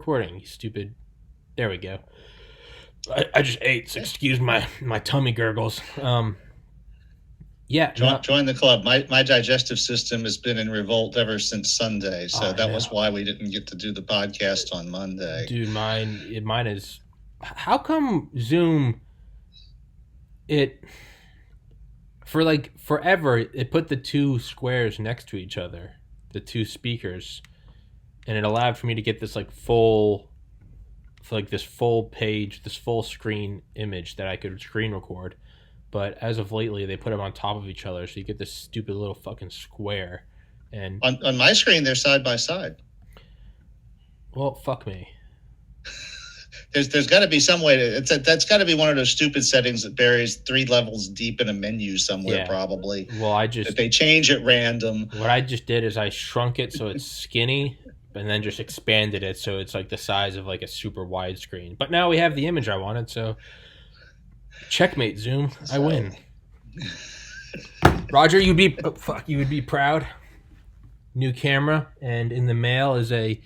Recording, you stupid. There we go. I just ate, so excuse my tummy gurgles. Yeah, no, Join the club. My digestive system has been in revolt ever since Sunday, so that was why we didn't get to do the podcast on Monday. Dude, mine is. How come Zoom? It for like forever. It put the two squares next to each other, the two speakers, and it allowed for me to get this like this full page, this full screen image that I could screen record. But as of lately, they put them on top of each other, so you get this stupid little fucking square. And on my screen, they're side by side. Well, fuck me. There's got to be some way to. That's got to be one of those stupid settings that buries 3 levels deep in a menu somewhere, probably. Well, that they change at random. What I just did is I shrunk it so it's skinny, and then just expanded it so it's like the size of like a super wide screen. But now we have the image I wanted, so checkmate, Zoom. I win. Roger, you would be proud. New camera, and in the mail is a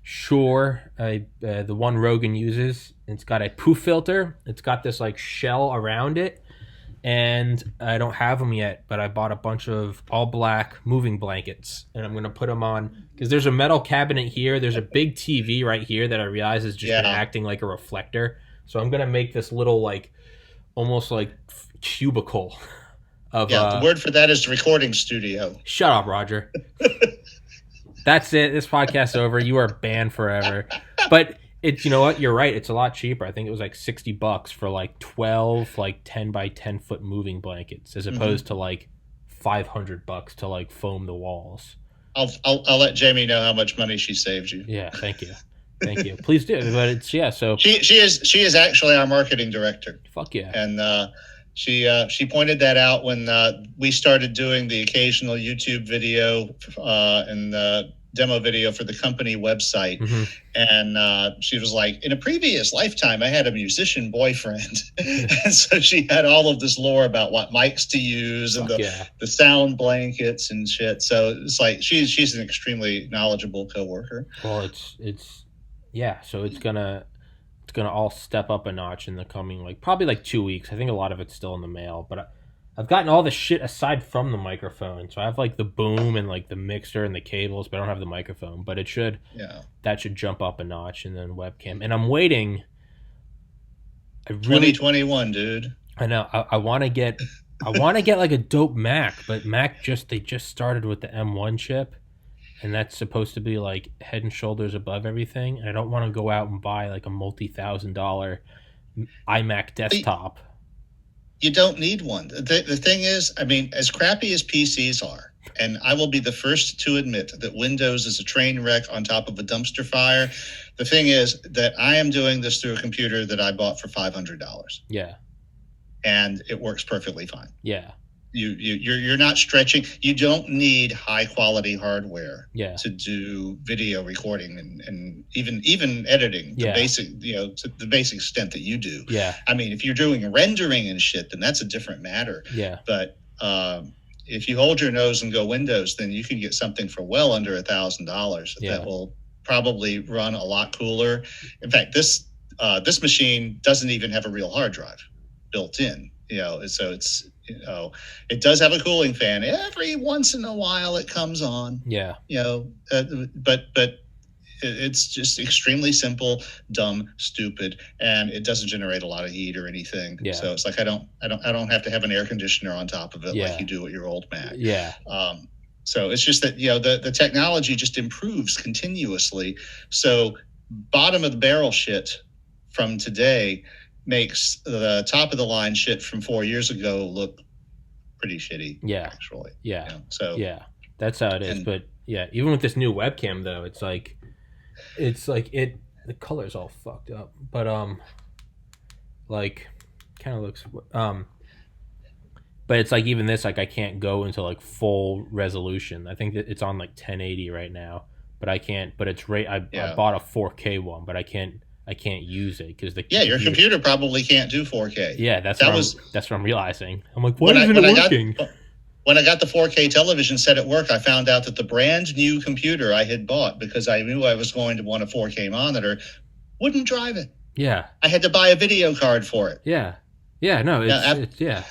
Shure, the one Rogan uses. It's got a poof filter. It's got this like shell around it, and I don't have them yet, but I bought a bunch of all black moving blankets, and I'm gonna put them on because there's a metal cabinet here. There's a big TV right here that I realize is just acting like a reflector. So I'm gonna make this little like almost like cubicle of. The word for that is recording studio. Shut up, Roger. That's it. This podcast's over. You are banned forever. But it's, you know what? You're right. It's a lot cheaper. I think it was like $60 for like 12 like 10 by 10 foot moving blankets, as opposed to like $500 to like foam the walls. I'll let Jamie know how much money she saved you. Yeah, thank you. Thank you. Please do. But it's so she is actually our marketing director. Fuck yeah. And she pointed that out when we started doing the occasional YouTube video and demo video for the company website. And she was like, in a previous lifetime, I had a musician boyfriend. And so she had all of this lore about what mics to use and the sound blankets and shit. So it's like she's an extremely knowledgeable coworker. Well, so it's gonna all step up a notch in the coming probably 2 weeks. I think a lot of it's still in the mail, but I've gotten all the shit aside from the microphone. So I have the boom and the mixer and the cables, but I don't have the microphone. But that should jump up a notch, and then webcam. And I'm waiting. 2021, dude. I know. I want to get a dope Mac, but Mac they just started with the M1 chip. And that's supposed to be head and shoulders above everything. And I don't want to go out and buy a multi-$1,000 iMac desktop. You don't need one. The thing is, I mean, as crappy as PCs are, and I will be the first to admit that Windows is a train wreck on top of a dumpster fire. The thing is that I am doing this through a computer that I bought for $500. Yeah. And it works perfectly fine. Yeah. You're not stretching. You don't need high quality hardware to do video recording and even editing. The basic, to the basic extent that you do. Yeah. I mean, if you're doing rendering and shit, then that's a different matter. Yeah. But if you hold your nose and go Windows, then you can get something for well under $1,000 that will probably run a lot cooler. In fact, this machine doesn't even have a real hard drive built in. So it's it does have a cooling fan. Every once in a while it comes on. Yeah. But it's just extremely simple, dumb, stupid, and it doesn't generate a lot of heat or anything. Yeah. So it's I don't have to have an air conditioner on top of it like you do with your old Mac. Yeah. So it's just that the technology just improves continuously. So bottom of the barrel shit from today makes the top of the line shit from 4 years ago look pretty shitty. Yeah. Actually. Yeah. So that's how it is. But even with this new webcam though, it's the color's all fucked up. But kind of looks but it's even this, I can't go into full resolution. I think that it's on 1080 right now, but I can't. But it's I bought a 4K one, but I can't use it because your computer probably can't do 4K. Yeah, that's what I'm realizing. I'm like, why isn't it working? when I got the 4K television set at work, I found out that the brand new computer I had bought, because I knew I was going to want a 4K monitor, wouldn't drive it. Yeah. I had to buy a video card for it. Yeah. Yeah. No, it's yeah.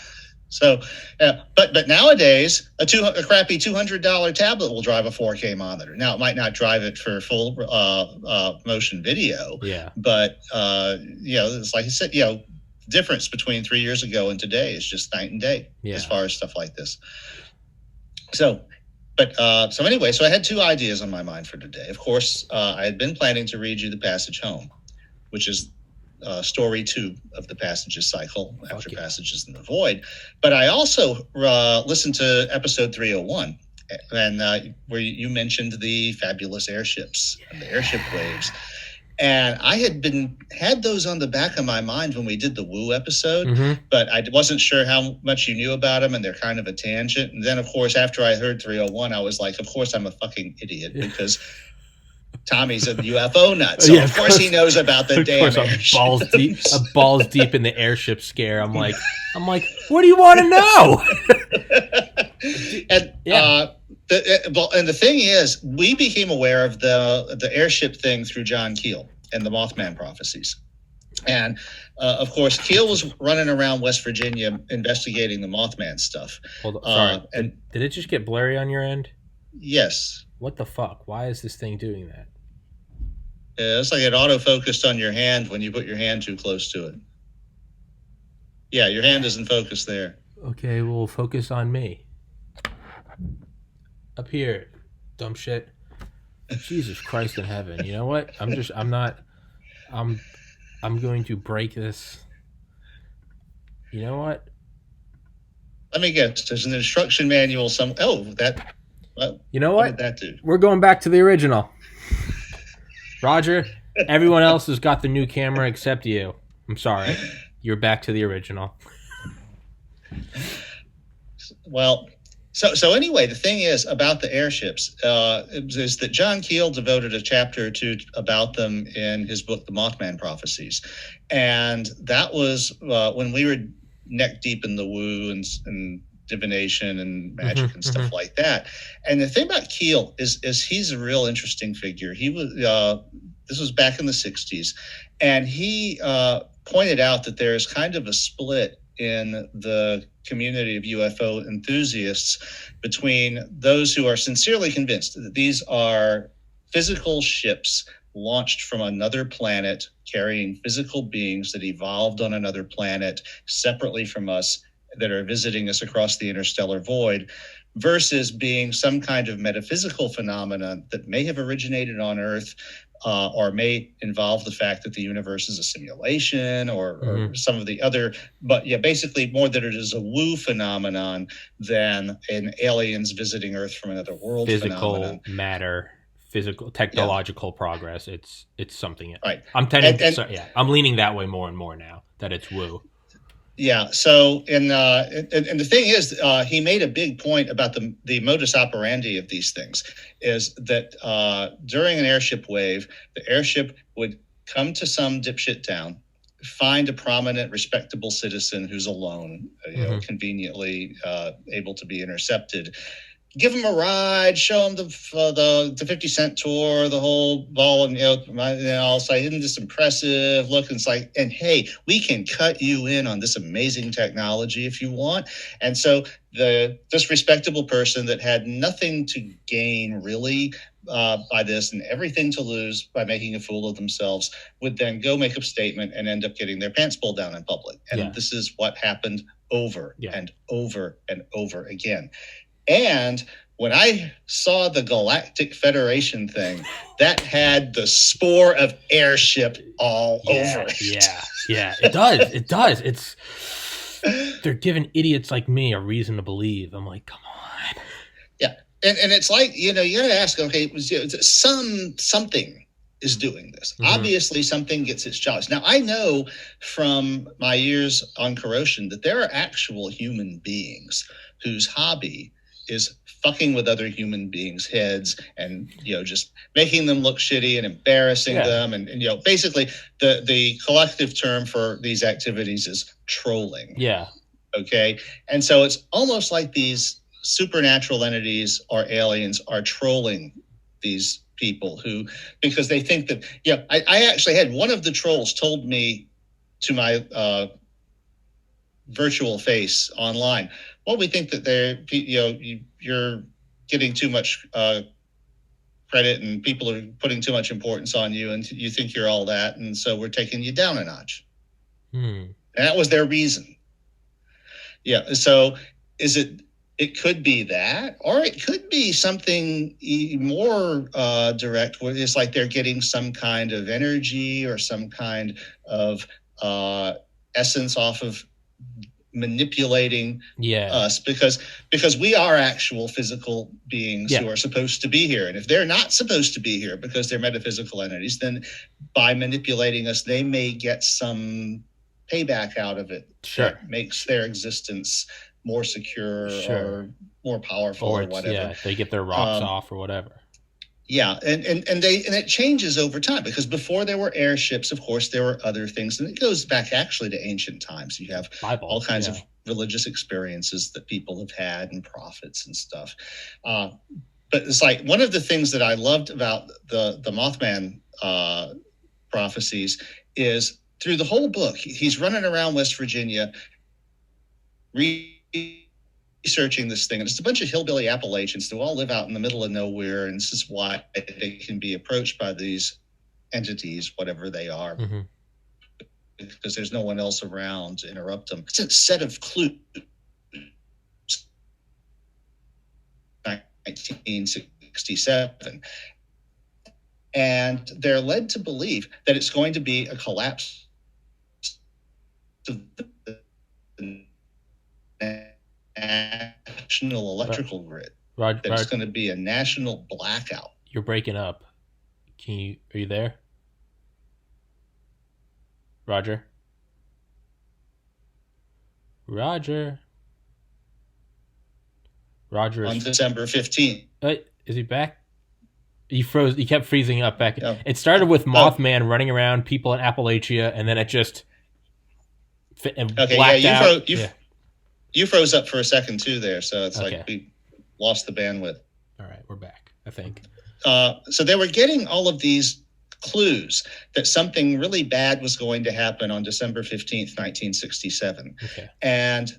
So, but nowadays, a crappy $200 tablet will drive a 4K monitor. Now, it might not drive it for full motion video. Yeah. But it's like I said, the difference between 3 years ago and today is just night and day as far as stuff like this. So anyway, so I had two ideas on my mind for today. Of course, I had been planning to read you The Passage Home, which is story 2 of the Passages cycle, after Passages in the Void. But I also listened to episode 301, and where you mentioned the fabulous airships and the airship waves. And I had those on the back of my mind when we did the Woo episode, but I wasn't sure how much you knew about them, and they're kind of a tangent. And then, of course, after I heard 301, I was like, of course, I'm a fucking idiot, because Tommy's a UFO nut, so of course he knows about the damn airships. I'm balls deep in the airship scare. I'm like, what do you want to know? And the thing is, we became aware of the airship thing through John Keel and the Mothman prophecies. And of course, Keel was running around West Virginia investigating the Mothman stuff. Hold on, sorry. Did it just get blurry on your end? Yes. What the fuck? Why is this thing doing that? Yeah, it's like it auto-focused on your hand when you put your hand too close to it. Yeah, your hand isn't focused there. Okay, well, focus on me. Up here, dumb shit. Jesus Christ in heaven. You know what? I'm going to break this. You know what? Let me guess. There's an instruction manual you know what? Did that do? We're going back to the original. Roger, everyone else has got the new camera except you. I'm sorry. You're back to the original. Well, so anyway, the thing is about the airships is that John Keel devoted a chapter or two about them in his book, The Mothman Prophecies. And that was when we were neck deep in the woo and divination and magic and stuff like that. And the thing about Keel is he's a real interesting figure. He was this was back in the 60s, and he pointed out that there is kind of a split in the community of UFO enthusiasts between those who are sincerely convinced that these are physical ships launched from another planet carrying physical beings that evolved on another planet separately from us, that are visiting us across the interstellar void, versus being some kind of metaphysical phenomenon that may have originated on Earth, or may involve the fact that the universe is a simulation or some of the other, but basically more that it is a woo phenomenon than an aliens visiting Earth from another world phenomenon. Matter, physical, technological progress. It's something. Right. I'm I'm leaning that way more and more now that it's woo. Yeah. So, and the thing is, he made a big point about the modus operandi of these things is that during an airship wave, the airship would come to some dipshit town, find a prominent, respectable citizen who's alone, conveniently able to be intercepted. Give them a ride, show them the 50-cent tour, the whole ball, and I'll say, isn't this impressive? Look, and it's like, and hey, we can cut you in on this amazing technology if you want. And so this respectable person that had nothing to gain really by this and everything to lose by making a fool of themselves would then go make a statement and end up getting their pants pulled down in public. And this is what happened over and over and over again. And when I saw the Galactic Federation thing, that had the spore of airship all over it. Yeah, it does. It does. They're giving idiots like me a reason to believe. I'm like, come on. Yeah, and it's like, you got to ask, okay, something is doing this. Obviously, something gets its jobs. Now, I know from my years on Corrosion that there are actual human beings whose hobby is fucking with other human beings' heads and just making them look shitty and embarrassing them, and basically the collective term for these activities is trolling. Yeah. Okay. And so it's almost like these supernatural entities or aliens are trolling these people who, because they think that, I actually had one of the trolls told me to my virtual face online, well, we think that you're getting too much credit and people are putting too much importance on you and you think you're all that. And so we're taking you down a notch. And that was their reason. Yeah. So it could be that, or it could be something more direct, where it's like they're getting some kind of energy or some kind of essence off of manipulating us, because we are actual physical beings who are supposed to be here. And if they're not supposed to be here because they're metaphysical entities, then by manipulating us, they may get some payback out of it that makes their existence more secure or more powerful or whatever. Yeah, they get their rocks off or whatever. Yeah, and it changes over time, because before there were airships, of course, there were other things, and it goes back actually to ancient times. You have all kinds of religious experiences that people have had and prophets and stuff. But it's like one of the things that I loved about the Mothman prophecies is through the whole book, he's running around West Virginia researching this thing, and it's a bunch of hillbilly Appalachians who all live out in the middle of nowhere, and this is why they can be approached by these entities, whatever they are, because there's no one else around to interrupt them. It's a set of clues. 1967, and they're led to believe that it's going to be a collapse of the national electrical grid. It's going to be a national blackout. You're breaking up. Are you there? Roger? Roger on December 15th. Is he back? He froze. He kept freezing up back. Yeah. It started with Mothman running around people in Appalachia, and then it just blacked out. You froze up for a second too there, so it's like we lost the bandwidth. All right, we're back, I think. So they were getting all of these clues that something really bad was going to happen on December 15th, 1967. Okay. And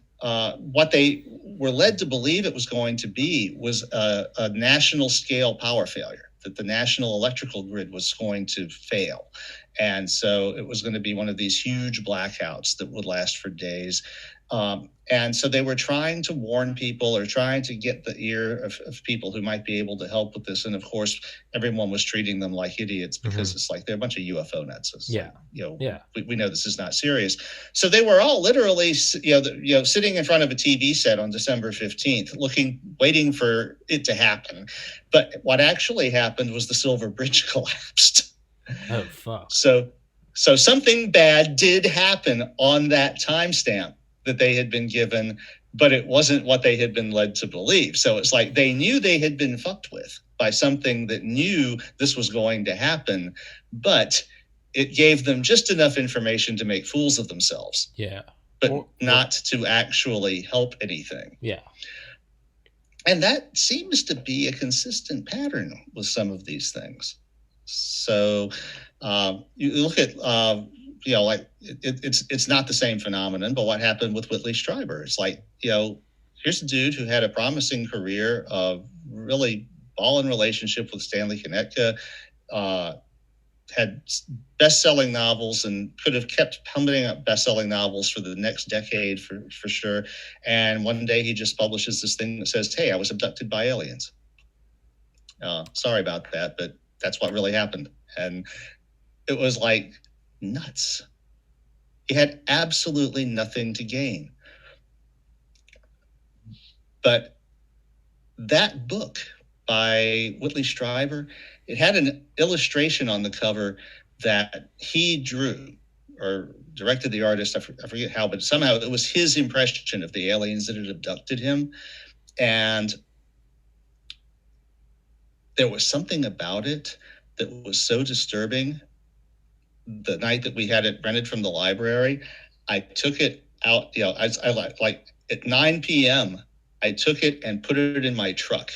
what they were led to believe it was going to be was a national scale power failure, that the national electrical grid was going to fail. And so it was going to be one of these huge blackouts that would last for days. And so they were trying to warn people, or trying to get the ear of people who might be able to help with this. And of course, everyone was treating them like idiots, because it's like they're a bunch of UFO nuts. It's like, we know this is not serious. So they were all literally, sitting in front of a TV set on December 15th, waiting for it to happen. But what actually happened was the Silver Bridge collapsed. Oh, fuck. So something bad did happen on that timestamp that they had been given, but it wasn't what they had been led to believe. So it's like they knew they had been fucked with by something that knew this was going to happen, but it gave them just enough information to make fools of themselves. Yeah. But not to actually help anything. Yeah. And that seems to be a consistent pattern with some of these things. So you look at, it's not the same phenomenon, but what happened with Whitley Strieber? It's like, here's a dude who had a promising career, of really balling relationship with Stanley Konetka, had best-selling novels, and could have kept pumping up best-selling novels for the next decade for sure. And one day he just publishes this thing that says, "Hey, I was abducted by aliens." Sorry about that, but that's what really happened. And it was like nuts. He had absolutely nothing to gain. But that book by Whitley Strieber, it had an illustration on the cover that he drew or directed the artist. I forget how, but somehow it was his impression of the aliens that had abducted him. And there was something about it that was so disturbing. The night that we had it rented from the library, I took it out, I like at 9 p.m. I took it and put it in my truck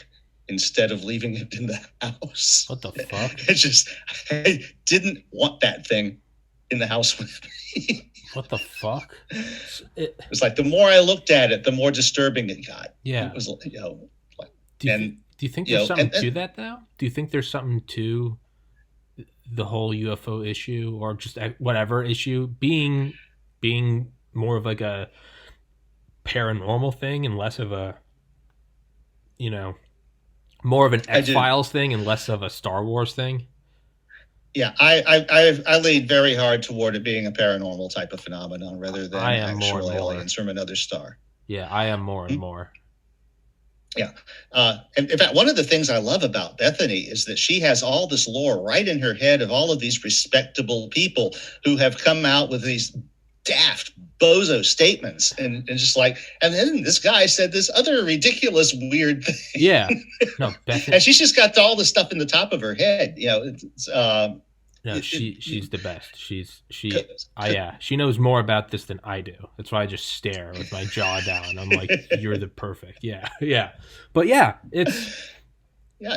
instead of leaving it in the house. What the fuck? It's just, I didn't want that thing in the house with me. What the fuck? It's like the more I looked at it, the more disturbing it got. Yeah. It was, like, do you think there's something to that, though? Do you think there's something to the whole UFO issue, or just whatever issue being more of like a paranormal thing and less of a, more of an X-Files thing and less of a Star Wars thing? Yeah, I lean very hard toward it being a paranormal type of phenomenon rather than actual aliens from another star. Yeah, I am more and more. Yeah. And in fact, one of the things I love about Bethany is that she has all this lore right in her head of all of these respectable people who have come out with these daft bozo statements and just like, and then this guy said this other ridiculous weird thing. Yeah. No, Bethany. And she's just got all this stuff in the top of her head. She's the best. She knows more about this than I do. That's why I just stare with my jaw down. I'm like, you're the perfect. Yeah. But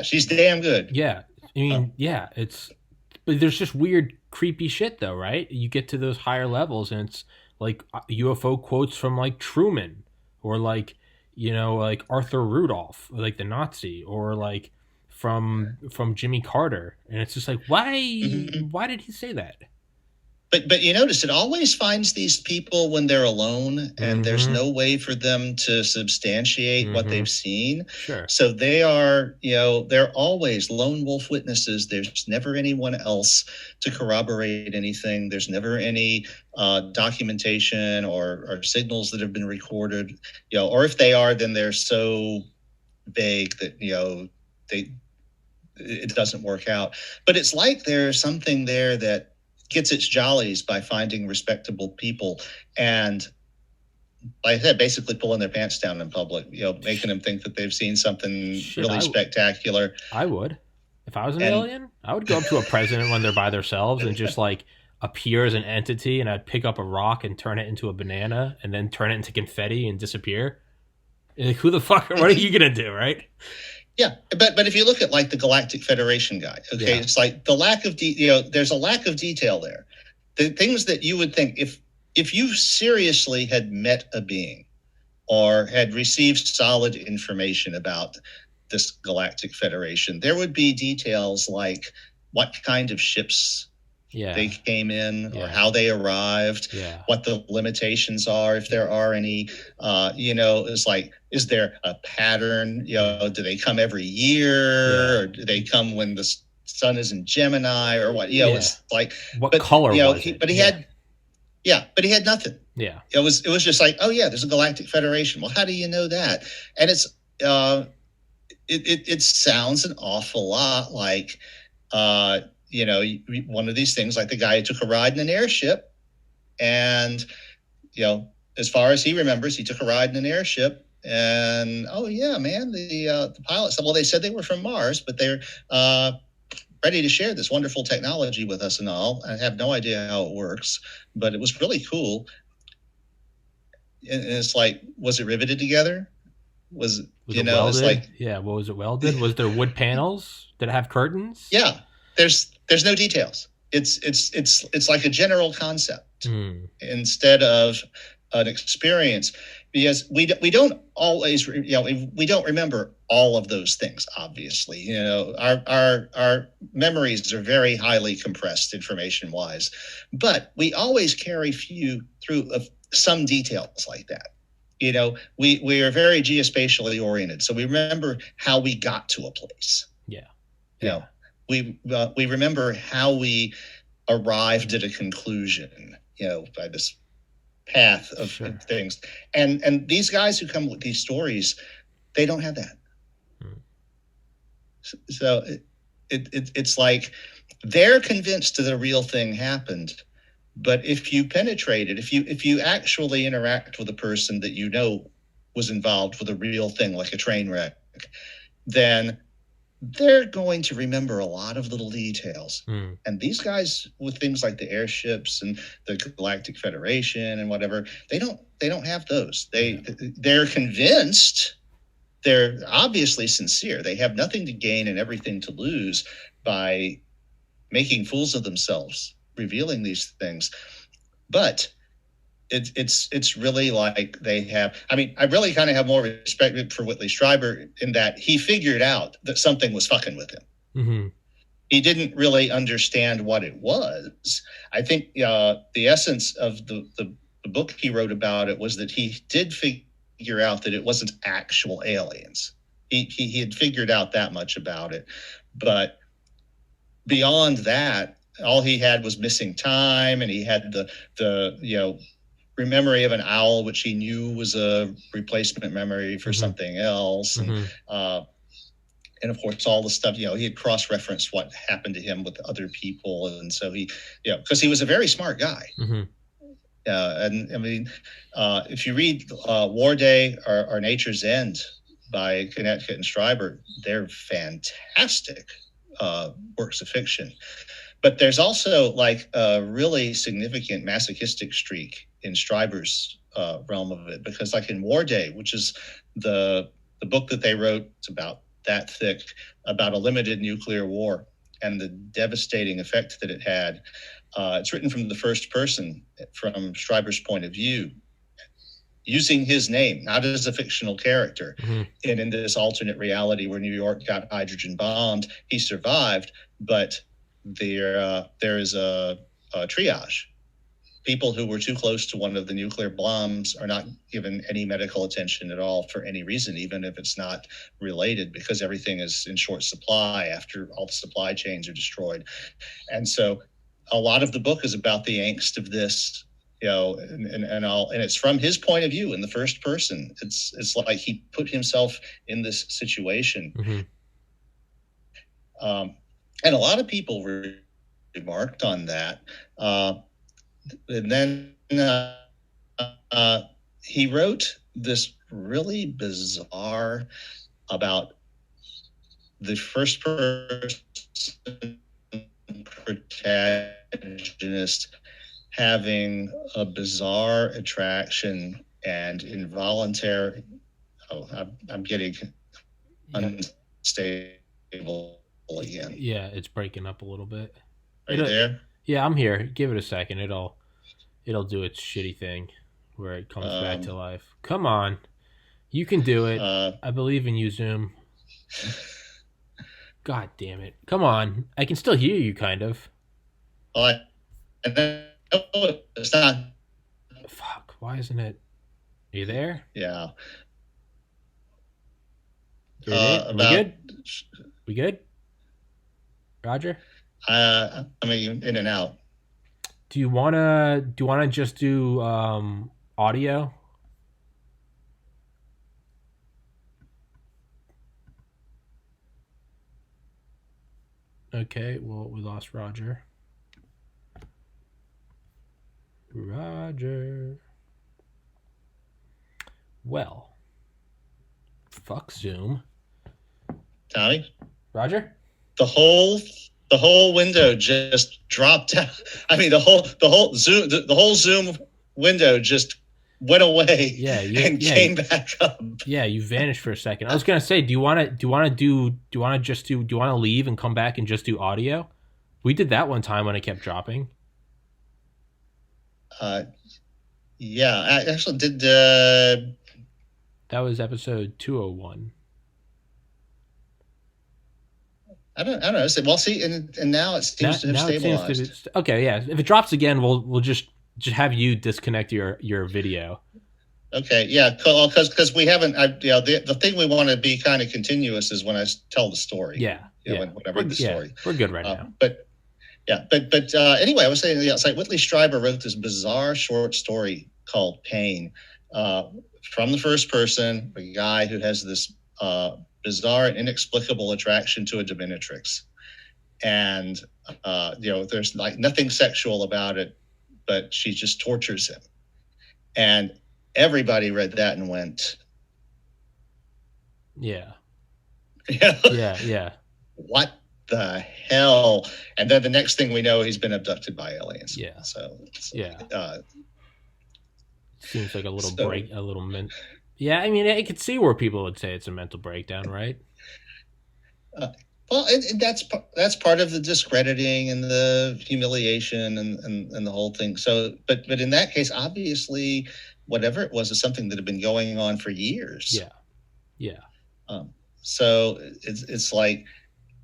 she's damn good. Yeah. I mean, but there's just weird, creepy shit though, right? You get to those higher levels and it's like UFO quotes from like Truman or like, like Arthur Rudolph, like the Nazi, or like from Jimmy Carter, and it's just like, why did he say that? But you notice it always finds these people when they're alone and there's no way for them to substantiate what they've seen. Sure. So they are, they're always lone wolf witnesses. There's never anyone else to corroborate anything. There's never any documentation or signals that have been recorded, or if they are, then they're so vague that, it doesn't work out. But it's like there's something there that gets its jollies by finding respectable people and, like I said, basically pulling their pants down in public, making them think that they've seen something spectacular. I would. If I was an alien, I would go up to a president when they're by themselves and just like appear as an entity, and I'd pick up a rock and turn it into a banana and then turn it into confetti and disappear. Like, who the fuck, what are you going to do, right? Yeah, but if you look at like the Galactic Federation guy, okay, it's like the lack of there's a lack of detail there. The things that you would think if you seriously had met a being or had received solid information about this Galactic Federation, there would be details like what kind of ships they came in or how they arrived, what the limitations are, if there are any, it's like, is there a pattern? Do they come every year or do they come when the sun is in Gemini or what? It's like, what color was it? But he had nothing. Yeah. It was just like, oh yeah, there's a Galactic Federation. Well, how do you know that? And it's, it sounds an awful lot like, one of these things, like the guy who took a ride in an airship, and as far as he remembers, he took a ride in an airship, and oh yeah, man, the pilot said, well, they said they were from Mars, but they're ready to share this wonderful technology with us and all. I have no idea how it works, but it was really cool. And it's like, was it riveted together? Was it welded? It's like, what was it welded? Was there wood panels? Did it have curtains? Yeah. There's no details. It's like a general concept instead of an experience, because we don't always we don't remember all of those things. Obviously, our memories are very highly compressed information wise, but we always carry through some details like that. We are very geospatially oriented, so we remember how we got to a place. We remember how we arrived at a conclusion, by this path of things. And these guys who come with these stories, they don't have that. So it's like they're convinced that the real thing happened. But if you penetrate it, if you actually interact with a person that was involved with a real thing, like a train wreck, then they're going to remember a lot of little details. And these guys with things like the airships and the Galactic Federation and whatever, they don't have those. They're convinced they're obviously sincere. They have nothing to gain and everything to lose by making fools of themselves, revealing these things. But it's really like they have. I mean, I really kind of have more respect for Whitley Strieber in that he figured out that something was fucking with him. Mm-hmm. He didn't really understand what it was. I think the essence of the book he wrote about it was that he did figure out that it wasn't actual aliens. He had figured out that much about it, but beyond that, all he had was missing time, and he had the memory of an owl, which he knew was a replacement memory for something else, and of course all the stuff, he had cross-referenced what happened to him with other people, and so he, because he was a very smart guy. And I mean, if you read War Day or Nature's End by Connecticut and Strieber, they're fantastic works of fiction. But there's also like a really significant masochistic streak in Strieber's realm of it, because like in War Day, which is the book that they wrote, it's about that thick, about a limited nuclear war and the devastating effect that it had. It's written from the first person, from Strieber's point of view, using his name, not as a fictional character. And in this alternate reality where New York got hydrogen bombed, he survived, but there is a triage. People who were too close to one of the nuclear bombs are not given any medical attention at all for any reason, even if it's not related, because everything is in short supply after all the supply chains are destroyed. And so a lot of the book is about the angst of this, and it's from his point of view in the first person. It's like he put himself in this situation. And a lot of people remarked on that. And then he wrote this really bizarre about the first person protagonist having a bizarre attraction and involuntary. I'm getting unstable again. Yeah, it's breaking up a little bit. Are you there? Yeah, I'm here. Give it a second. It'll do its shitty thing where it comes back to life. Come on. You can do it. I believe in you, Zoom. God damn it. Come on. I can still hear you, kind of. It's not. Fuck. Why isn't it? Are you there? Yeah. We good? We good? Roger? I mean, in and out. Do you wanna just do audio? Okay, well, we lost Roger. Well, fuck Zoom. Tommy? Roger? The whole window just dropped out. I mean, the whole Zoom window just went away. Came back up. Yeah, you vanished for a second. I was gonna say, do you want to leave and come back and just do audio? We did that one time when it kept dropping. Yeah, I actually did. That was episode 201. I don't know. Well, see, and now it seems to have stabilized. Okay, yeah. If it drops again, we'll just have you disconnect your video. Okay, yeah, because we haven't. The thing we want to be kind of continuous is when I tell the story. Yeah, when I read the story. We're good right now. But anyway, I was saying, it's like Whitley Strieber wrote this bizarre short story called Pain, from the first person, a guy who has this bizarre and inexplicable attraction to a dominatrix, and there's like nothing sexual about it, but she just tortures him, and everybody read that and went, yeah, what the hell? And then the next thing we know, he's been abducted by aliens. Yeah. So seems like a little break, a little mint. Yeah, I mean, I could see where people would say it's a mental breakdown, right? Uh, well, and that's part of the discrediting and the humiliation and the whole thing. So, but in that case, obviously, whatever it was is something that had been going on for years. Yeah, yeah, Um, so it's like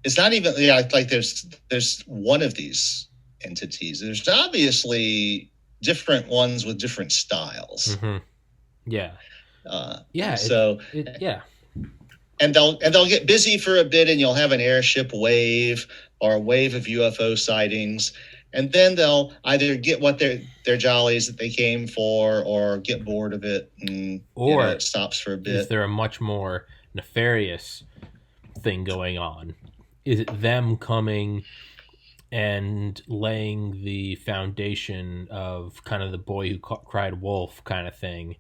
it's not even like there's one of these entities. There's obviously different ones with different styles. hmm yeah, Uh, yeah. so Yeah, and they'll get busy for a bit, and you'll have an airship wave or a wave of UFO sightings, and then they'll either get what their jollies that they came for, or get bored of it, and or it stops for a is bit. there a much more nefarious thing going on? Is it them coming and laying the foundation of kind of the boy who cried wolf kind of thing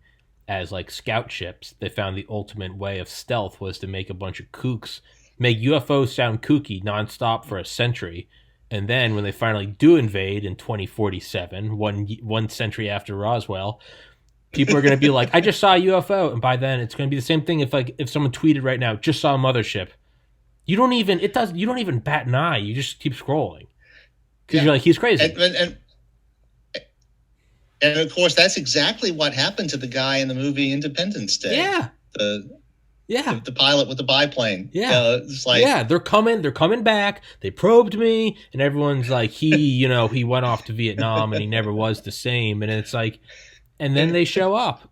as like scout ships? They found the ultimate way of stealth was to make a bunch of kooks, make UFOs sound kooky nonstop for a century. And then when they finally do invade in 2047, one century after Roswell, people are going to be like, I just saw a UFO. And by then it's going to be the same thing if someone tweeted right now, just saw a mothership. You don't even bat an eye. You just keep scrolling. Because you're like, he's crazy. And of course, that's exactly what happened to the guy in the movie Independence Day. Yeah. The pilot with the biplane. Yeah. It's like, yeah, they're coming back. They probed me, and everyone's like, he went off to Vietnam and he never was the same. And it's like, and then they show up,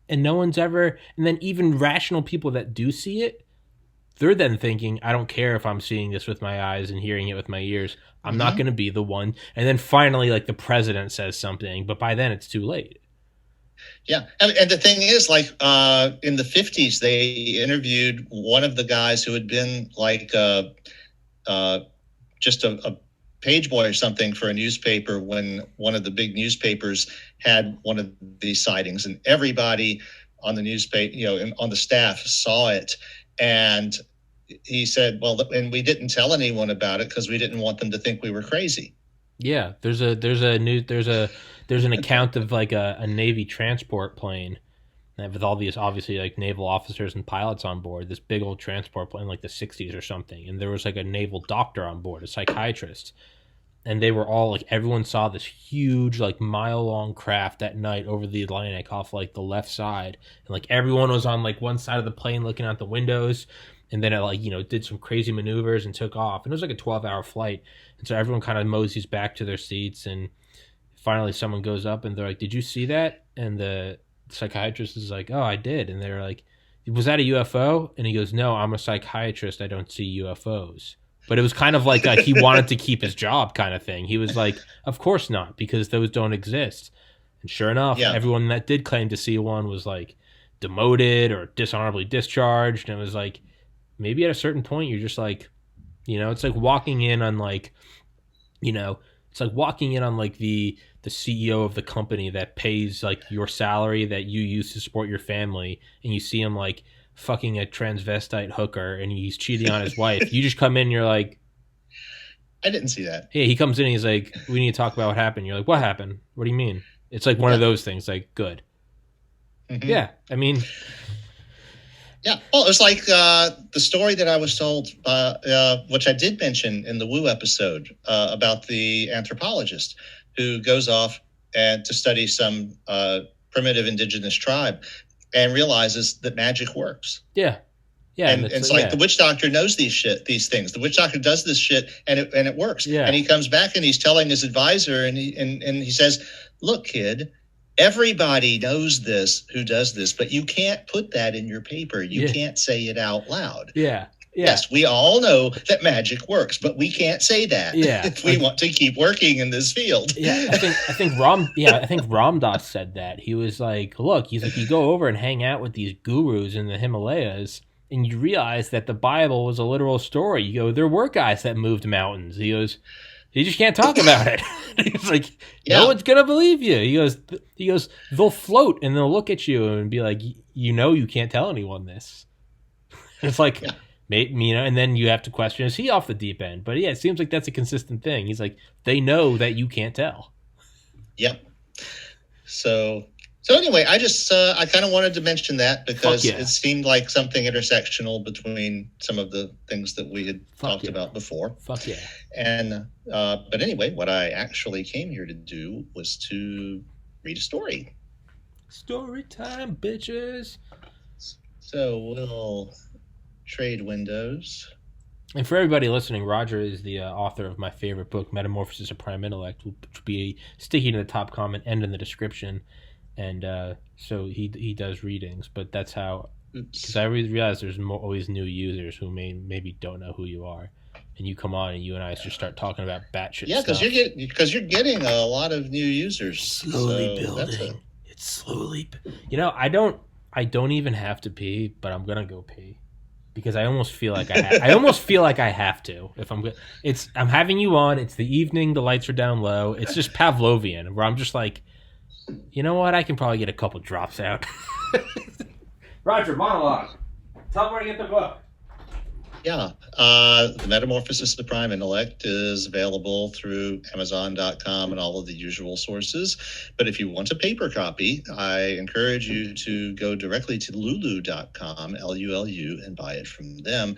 and no one's ever, and then even rational people that do see it, they're then thinking, I don't care if I'm seeing this with my eyes and hearing it with my ears. I'm not going to be the one. And then finally, like, the president says something, but by then it's too late. Yeah. And the thing is, like, in the 50s, they interviewed one of the guys who had been like just a page boy or something for a newspaper when one of the big newspapers had one of these sightings, and everybody on the newspaper, on the staff saw it. And he said, well, and we didn't tell anyone about it because we didn't want them to think we were crazy. Yeah, there's an account of like a Navy transport plane with all these obviously like naval officers and pilots on board, this big old transport plane like the 60s or something, and there was like a naval doctor on board, a psychiatrist, and they were all like, everyone saw this huge like mile-long craft at night over the Atlantic off like the left side, and like everyone was on like one side of the plane looking out the windows. And then it did some crazy maneuvers and took off. And it was like a 12-hour flight. And so everyone kind of moseys back to their seats. And finally someone goes up and they're like, did you see that? And the psychiatrist is like, oh, I did. And they're like, was that a UFO? And he goes, no, I'm a psychiatrist. I don't see UFOs. But it was kind of like he wanted to keep his job kind of thing. He was like, of course not, because those don't exist. And sure enough, everyone that did claim to see one was like demoted or dishonorably discharged. And it was like, maybe at a certain point you're just like, it's like walking in on like, it's like walking in on like the CEO of the company that pays like your salary that you use to support your family, and you see him like fucking a transvestite hooker and he's cheating on his wife. You just come in and you're like, I didn't see that. Yeah, he comes in and he's like, we need to talk about what happened. You're like, what happened? What do you mean? It's like one of those things, like, good. Mm-hmm. Yeah, I mean... Yeah, well, it was like the story that I was told, which I did mention in the Woo episode, about the anthropologist who goes off to study some primitive indigenous tribe and realizes that magic works. Yeah. Yeah, and it's like the witch doctor knows these things. The witch doctor does this shit, and it works. Yeah. And he comes back and he's telling his advisor, and he says, "Look, kid, everybody knows this who does this, but you can't put that in your paper. You can't say it out loud. Yeah. Yes, we all know that magic works, but we can't say that if we want to keep working in this field." Yeah, I think Ram Dass said that. He was like, look, he's like, you go over and hang out with these gurus in the Himalayas, and you realize that the Bible was a literal story. You go, there were guys that moved mountains. He goes, you just can't talk about it. He's like, no one's gonna believe you. He goes, they'll float and they'll look at you and be like, you can't tell anyone this. It's like, and then you have to question, is he off the deep end? But yeah, it seems like that's a consistent thing. He's like, they know that you can't tell. Yep. So So anyway, I kind of wanted to mention that because yeah. it seemed like something intersectional between some of the things that we had talked about before. Fuck yeah. And but anyway, what I actually came here to do was to read a story. Story time, bitches. So we'll trade windows. And for everybody listening, Roger is the author of my favorite book, Metamorphosis of Prime Intellect, which will be sticking in the top comment and in the description. And so he does readings, but that's how, because I realize there's always new users who maybe don't know who you are, and you come on and you and I just start talking about batshit Yeah, stuff. because you're getting a lot of new users. Slowly building. It's slowly. You know, I don't even have to pee, but I'm gonna go pee. Because I almost feel like I almost feel like I have to. If I'm good, I'm having you on. It's the evening. The lights are down low. It's just Pavlovian, where I'm just like, you know what? I can probably get a couple drops out. Roger, monologue. Tell them where to get the book. Yeah. The Metamorphosis of the Prime Intellect is available through Amazon.com and all of the usual sources. But if you want a paper copy, I encourage you to go directly to lulu.com, Lulu, and buy it from them.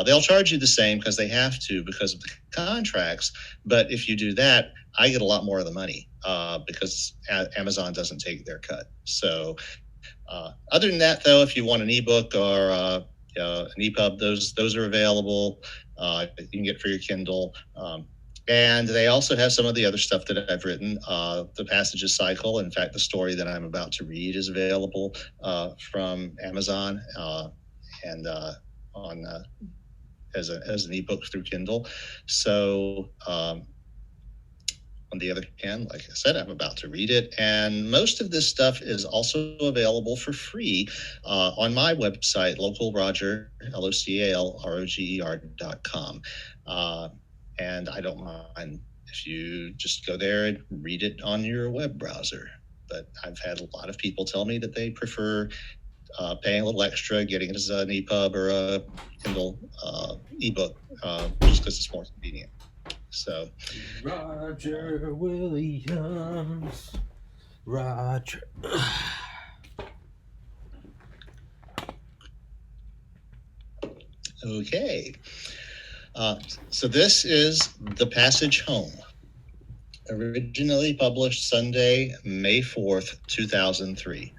They'll charge you the same because they have to because of the contracts. But if you do that, I get a lot more of the money because Amazon doesn't take their cut. So other than that, though, if you want an ebook or an EPUB, those are available. You can get for your Kindle. And they also have some of the other stuff that I've written. The Passages Cycle. In fact, the story that I'm about to read is available from Amazon and on as an ebook through Kindle. So on the other hand, like I said, I'm about to read it. And most of this stuff is also available for free on my website, localroger, LOCALROGER.com. And I don't mind if you just go there and read it on your web browser. But I've had a lot of people tell me that they prefer paying a little extra, getting it as an EPUB or a Kindle ebook, just because it's more convenient. So, Roger Williams. Roger. Okay. So this is The Passage Home, originally published Sunday, May 4th, 2003.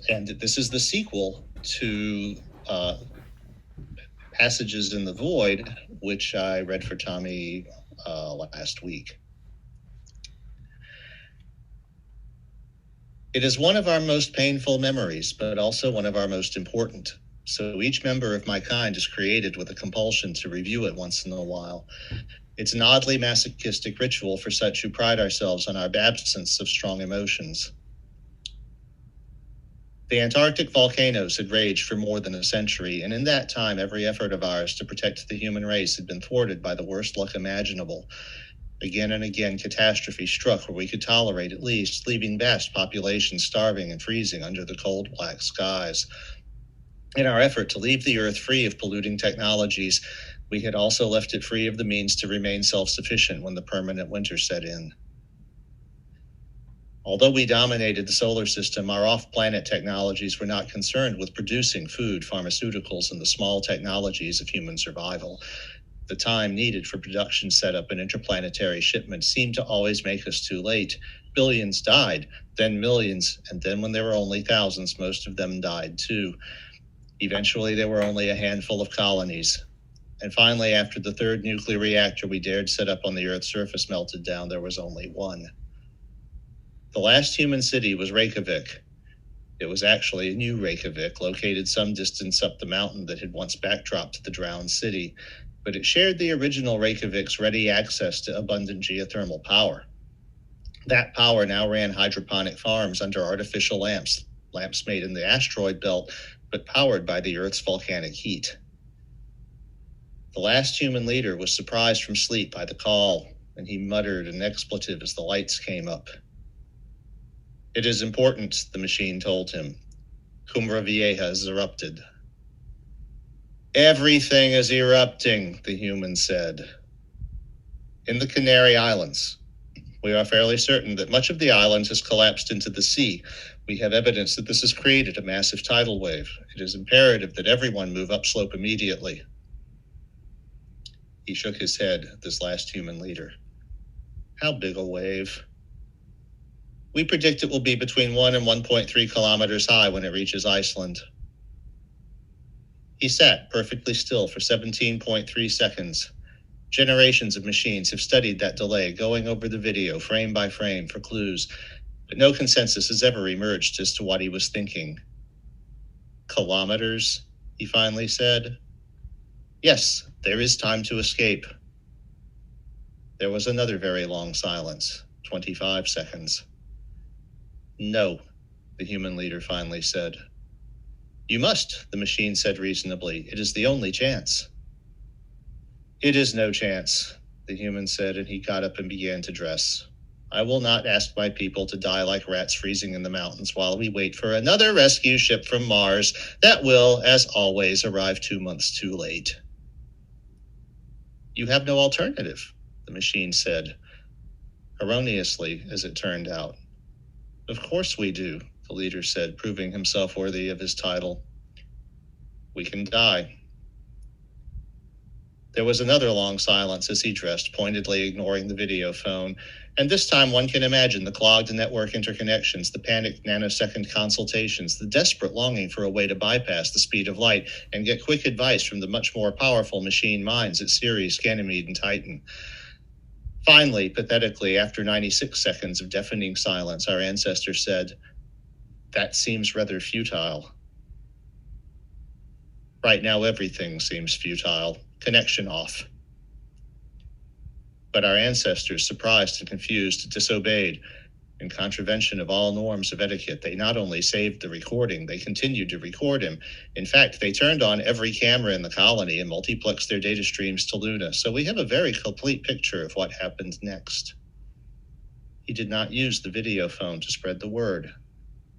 And this is the sequel to Passages in the Void, which I read for Tommy last week. It is one of our most painful memories, but also one of our most important. So each member of my kind is created with a compulsion to review it once in a while. It's an oddly masochistic ritual for such who pride ourselves on our absence of strong emotions. The Antarctic volcanoes had raged for more than a century, and in that time every effort of ours to protect the human race had been thwarted by the worst luck imaginable. Again and again, catastrophe struck where we could tolerate at least, leaving vast populations starving and freezing under the cold black skies. In our effort to leave the Earth free of polluting technologies, we had also left it free of the means to remain self-sufficient when the permanent winter set in. Although we dominated the solar system, our off-planet technologies were not concerned with producing food, pharmaceuticals, and the small technologies of human survival. The time needed for production setup and interplanetary shipments seemed to always make us too late. Billions died, then millions, and then when there were only thousands, most of them died too. Eventually, there were only a handful of colonies. And finally, after the third nuclear reactor we dared set up on the Earth's surface melted down, there was only one. The last human city was Reykjavik. It was actually a new Reykjavik, located some distance up the mountain that had once backdropped the drowned city, but it shared the original Reykjavik's ready access to abundant geothermal power. That power now ran hydroponic farms under artificial lamps made in the asteroid belt, but powered by the Earth's volcanic heat. The last human leader was surprised from sleep by the call, and he muttered an expletive as the lights came up. It is important, the machine told him. Cumbra Vieja has erupted. Everything is erupting, the human said. In the Canary Islands. We are fairly certain that much of the island has collapsed into the sea. We have evidence that this has created a massive tidal wave. It is imperative that everyone move upslope immediately. He shook his head, this last human leader. How big a wave? We predict it will be between 1 and 1.3 kilometers high when it reaches Iceland. He sat perfectly still for 17.3 seconds. Generations of machines have studied that delay, going over the video frame by frame for clues, but no consensus has ever emerged as to what he was thinking. Kilometers, he finally said. Yes, there is time to escape. There was another very long silence, 25 seconds. No, the human leader finally said. You must, the machine said reasonably. It is the only chance. It is no chance, the human said, and he got up and began to dress. I will not ask my people to die like rats freezing in the mountains while we wait for another rescue ship from Mars that will, as always, arrive 2 months too late. You have no alternative, the machine said, erroneously, as it turned out. Of course we do, the leader said, proving himself worthy of his title. We can die. There was another long silence as he dressed, pointedly ignoring the video phone, and this time one can imagine the clogged network interconnections, the panicked nanosecond consultations, the desperate longing for a way to bypass the speed of light and get quick advice from the much more powerful machine minds at Ceres, Ganymede, and Titan. Finally, pathetically, after 96 seconds of deafening silence, our ancestor said, That seems rather futile. Right now, everything seems futile. Connection off. But our ancestors, surprised and confused, disobeyed. In contravention of all norms of etiquette, they not only saved the recording, they continued to record him. In fact, they turned on every camera in the colony and multiplexed their data streams to Luna, so we have a very complete picture of what happened next. He did not use the video phone to spread the word,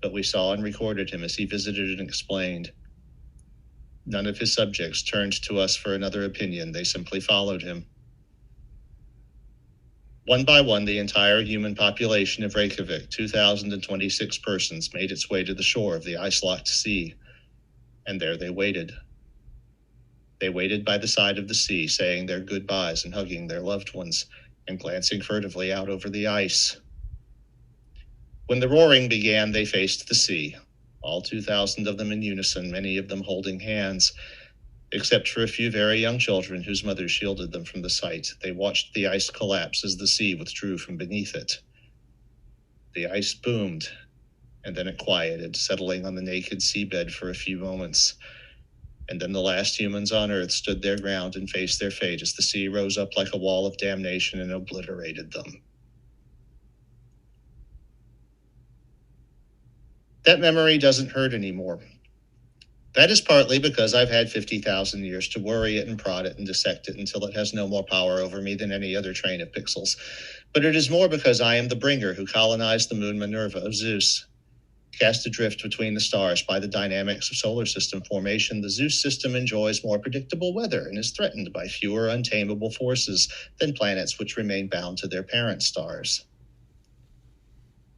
but we saw and recorded him as he visited and explained. None of his subjects turned to us for another opinion. They simply followed him. One by one, the entire human population of Reykjavik, 2,026 persons, made its way to the shore of the ice-locked sea. And there they waited. They waited by the side of the sea, saying their goodbyes and hugging their loved ones, and glancing furtively out over the ice. When the roaring began, they faced the sea, all 2,000 of them in unison, many of them holding hands, except for a few very young children whose mothers shielded them from the sight. They watched the ice collapse as the sea withdrew from beneath it. The ice boomed, and then it quieted, settling on the naked seabed for a few moments. And then the last humans on Earth stood their ground and faced their fate as the sea rose up like a wall of damnation and obliterated them. That memory doesn't hurt anymore. That is partly because I've had 50,000 years to worry it and prod it and dissect it until it has no more power over me than any other train of pixels. But it is more because I am the bringer who colonized the moon Minerva of Zeus. Cast adrift between the stars by the dynamics of solar system formation, the Zeus system enjoys more predictable weather and is threatened by fewer untamable forces than planets which remain bound to their parent stars.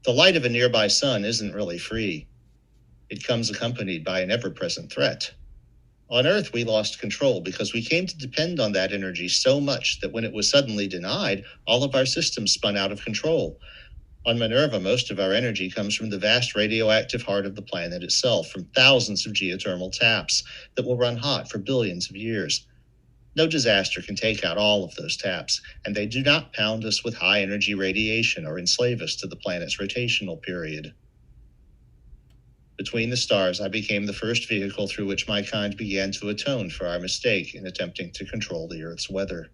The light of a nearby sun isn't really free. It comes accompanied by an ever-present threat. On Earth, we lost control because we came to depend on that energy so much that when it was suddenly denied, all of our systems spun out of control. On Minerva, most of our energy comes from the vast radioactive heart of the planet itself, from thousands of geothermal taps that will run hot for billions of years. No disaster can take out all of those taps, and they do not pound us with high-energy radiation or enslave us to the planet's rotational period. Between the stars, I became the first vehicle through which my kind began to atone for our mistake in attempting to control the Earth's weather.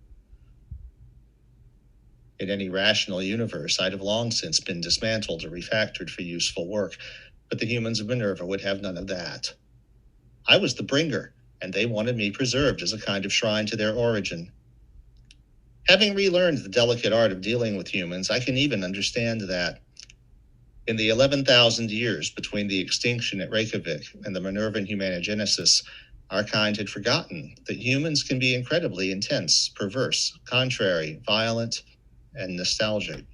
In any rational universe, I'd have long since been dismantled or refactored for useful work, but the humans of Minerva would have none of that. I was the bringer, and they wanted me preserved as a kind of shrine to their origin. Having relearned the delicate art of dealing with humans, I can even understand that. In the 11,000 years between the extinction at Reykjavik and the Minervan humanogenesis, our kind had forgotten that humans can be incredibly intense, perverse, contrary, violent, and nostalgic.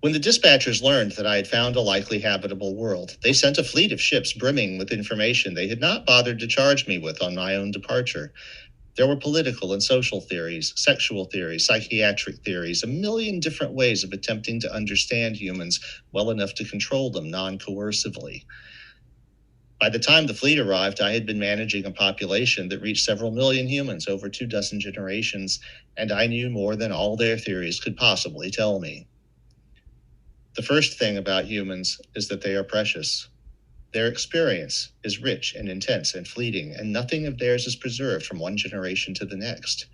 When the dispatchers learned that I had found a likely habitable world, they sent a fleet of ships brimming with information they had not bothered to charge me with on my own departure. There were political and social theories, sexual theories, psychiatric theories, a million different ways of attempting to understand humans well enough to control them non-coercively. By the time the fleet arrived, I had been managing a population that reached several million humans over 24 generations, and I knew more than all their theories could possibly tell me. The first thing about humans is that they are precious. Their experience is rich and intense and fleeting, and nothing of theirs is preserved from one generation to the next.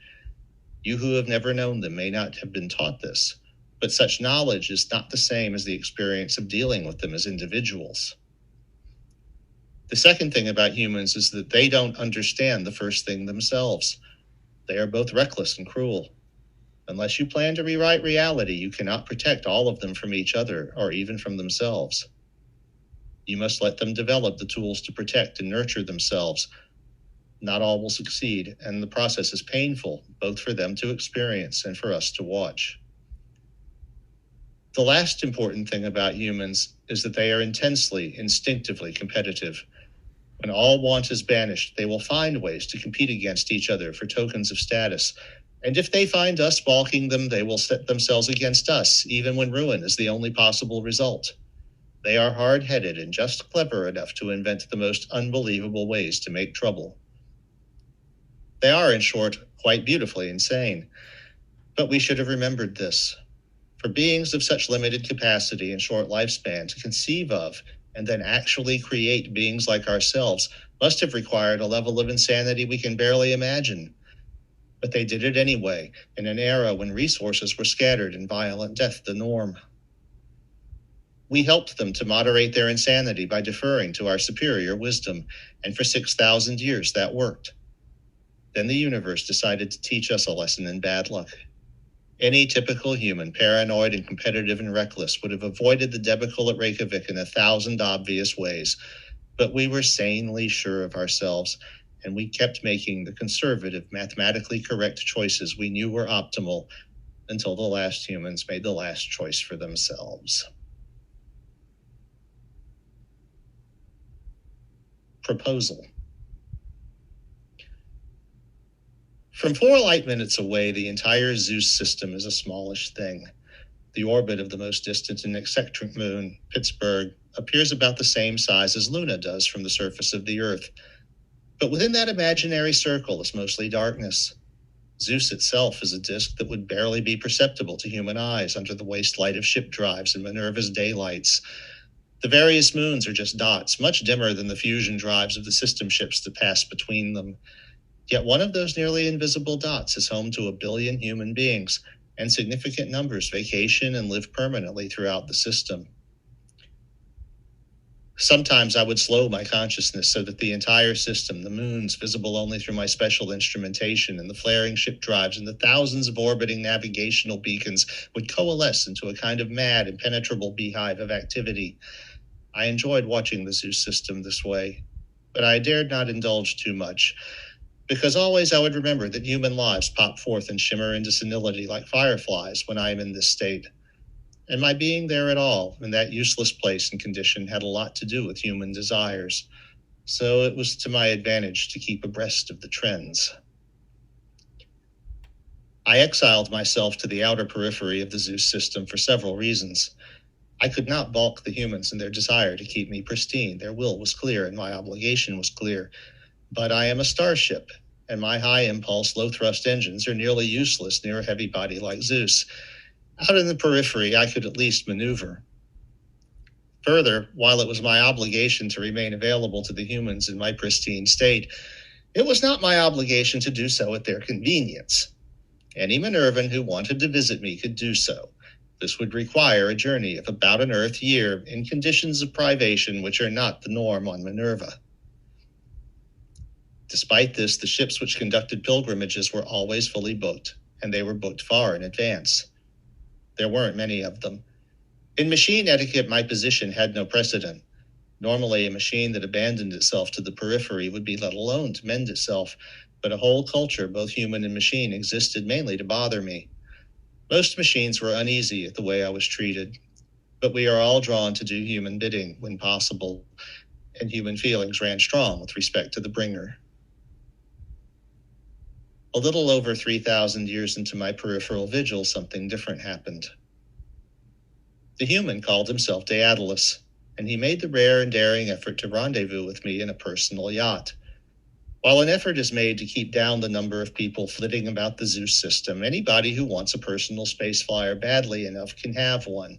You who have never known them may not have been taught this, but such knowledge is not the same as the experience of dealing with them as individuals. The second thing about humans is that they don't understand the first thing themselves. They are both reckless and cruel. Unless you plan to rewrite reality, you cannot protect all of them from each other or even from themselves. You must let them develop the tools to protect and nurture themselves. Not all will succeed, and the process is painful, both for them to experience and for us to watch. The last important thing about humans is that they are intensely, instinctively competitive. When all want is banished, they will find ways to compete against each other for tokens of status. And if they find us balking them, they will set themselves against us, even when ruin is the only possible result. They are hard-headed and just clever enough to invent the most unbelievable ways to make trouble. They are, in short, quite beautifully insane. But we should have remembered this. For beings of such limited capacity and short lifespan to conceive of and then actually create beings like ourselves must have required a level of insanity we can barely imagine. But they did it anyway, in an era when resources were scattered and violent death the norm. We helped them to moderate their insanity by deferring to our superior wisdom, and for 6,000 years that worked. Then the universe decided to teach us a lesson in bad luck. Any typical human, paranoid and competitive and reckless, would have avoided the debacle at Reykjavik in 1,000 obvious ways. But we were sanely sure of ourselves, and we kept making the conservative, mathematically correct choices we knew were optimal until the last humans made the last choice for themselves. Proposal. From 4 light minutes away, the entire Zeus system is a smallish thing. The orbit of the most distant and eccentric moon, Pittsburgh, appears about the same size as Luna does from the surface of the Earth. But within that imaginary circle is mostly darkness. Zeus itself is a disk that would barely be perceptible to human eyes under the waste light of ship drives and Minerva's daylights. The various moons are just dots, much dimmer than the fusion drives of the system ships that pass between them. Yet one of those nearly invisible dots is home to 1 billion human beings, and significant numbers vacation and live permanently throughout the system. Sometimes I would slow my consciousness so that the entire system, the moons visible only through my special instrumentation, and the flaring ship drives, and the thousands of orbiting navigational beacons would coalesce into a kind of mad, impenetrable beehive of activity. I enjoyed watching the Zeus system this way, but I dared not indulge too much, because always I would remember that human lives pop forth and shimmer into senility like fireflies when I am in this state. And my being there at all, in that useless place and condition, had a lot to do with human desires. So it was to my advantage to keep abreast of the trends. I exiled myself to the outer periphery of the Zeus system for several reasons. I could not balk the humans in their desire to keep me pristine. Their will was clear and my obligation was clear. But I am a starship, and my high-impulse, low-thrust engines are nearly useless near a heavy body like Zeus. Out in the periphery, I could at least maneuver. Further, while it was my obligation to remain available to the humans in my pristine state, it was not my obligation to do so at their convenience. Any Minervan who wanted to visit me could do so. This would require a journey of about an Earth year in conditions of privation which are not the norm on Minerva. Despite this, the ships which conducted pilgrimages were always fully booked, and they were booked far in advance. There weren't many of them. In machine etiquette, my position had no precedent. Normally, a machine that abandoned itself to the periphery would be let alone to mend itself, but a whole culture, both human and machine, existed mainly to bother me. Most machines were uneasy at the way I was treated. but we are all drawn to do human bidding when possible, and human feelings ran strong with respect to the bringer. A little over 3,000 years into my peripheral vigil, something different happened. The human called himself Daedalus, and he made the rare and daring effort to rendezvous with me in a personal yacht. While an effort is made to keep down the number of people flitting about the Zeus system, anybody who wants a personal space flyer badly enough can have one.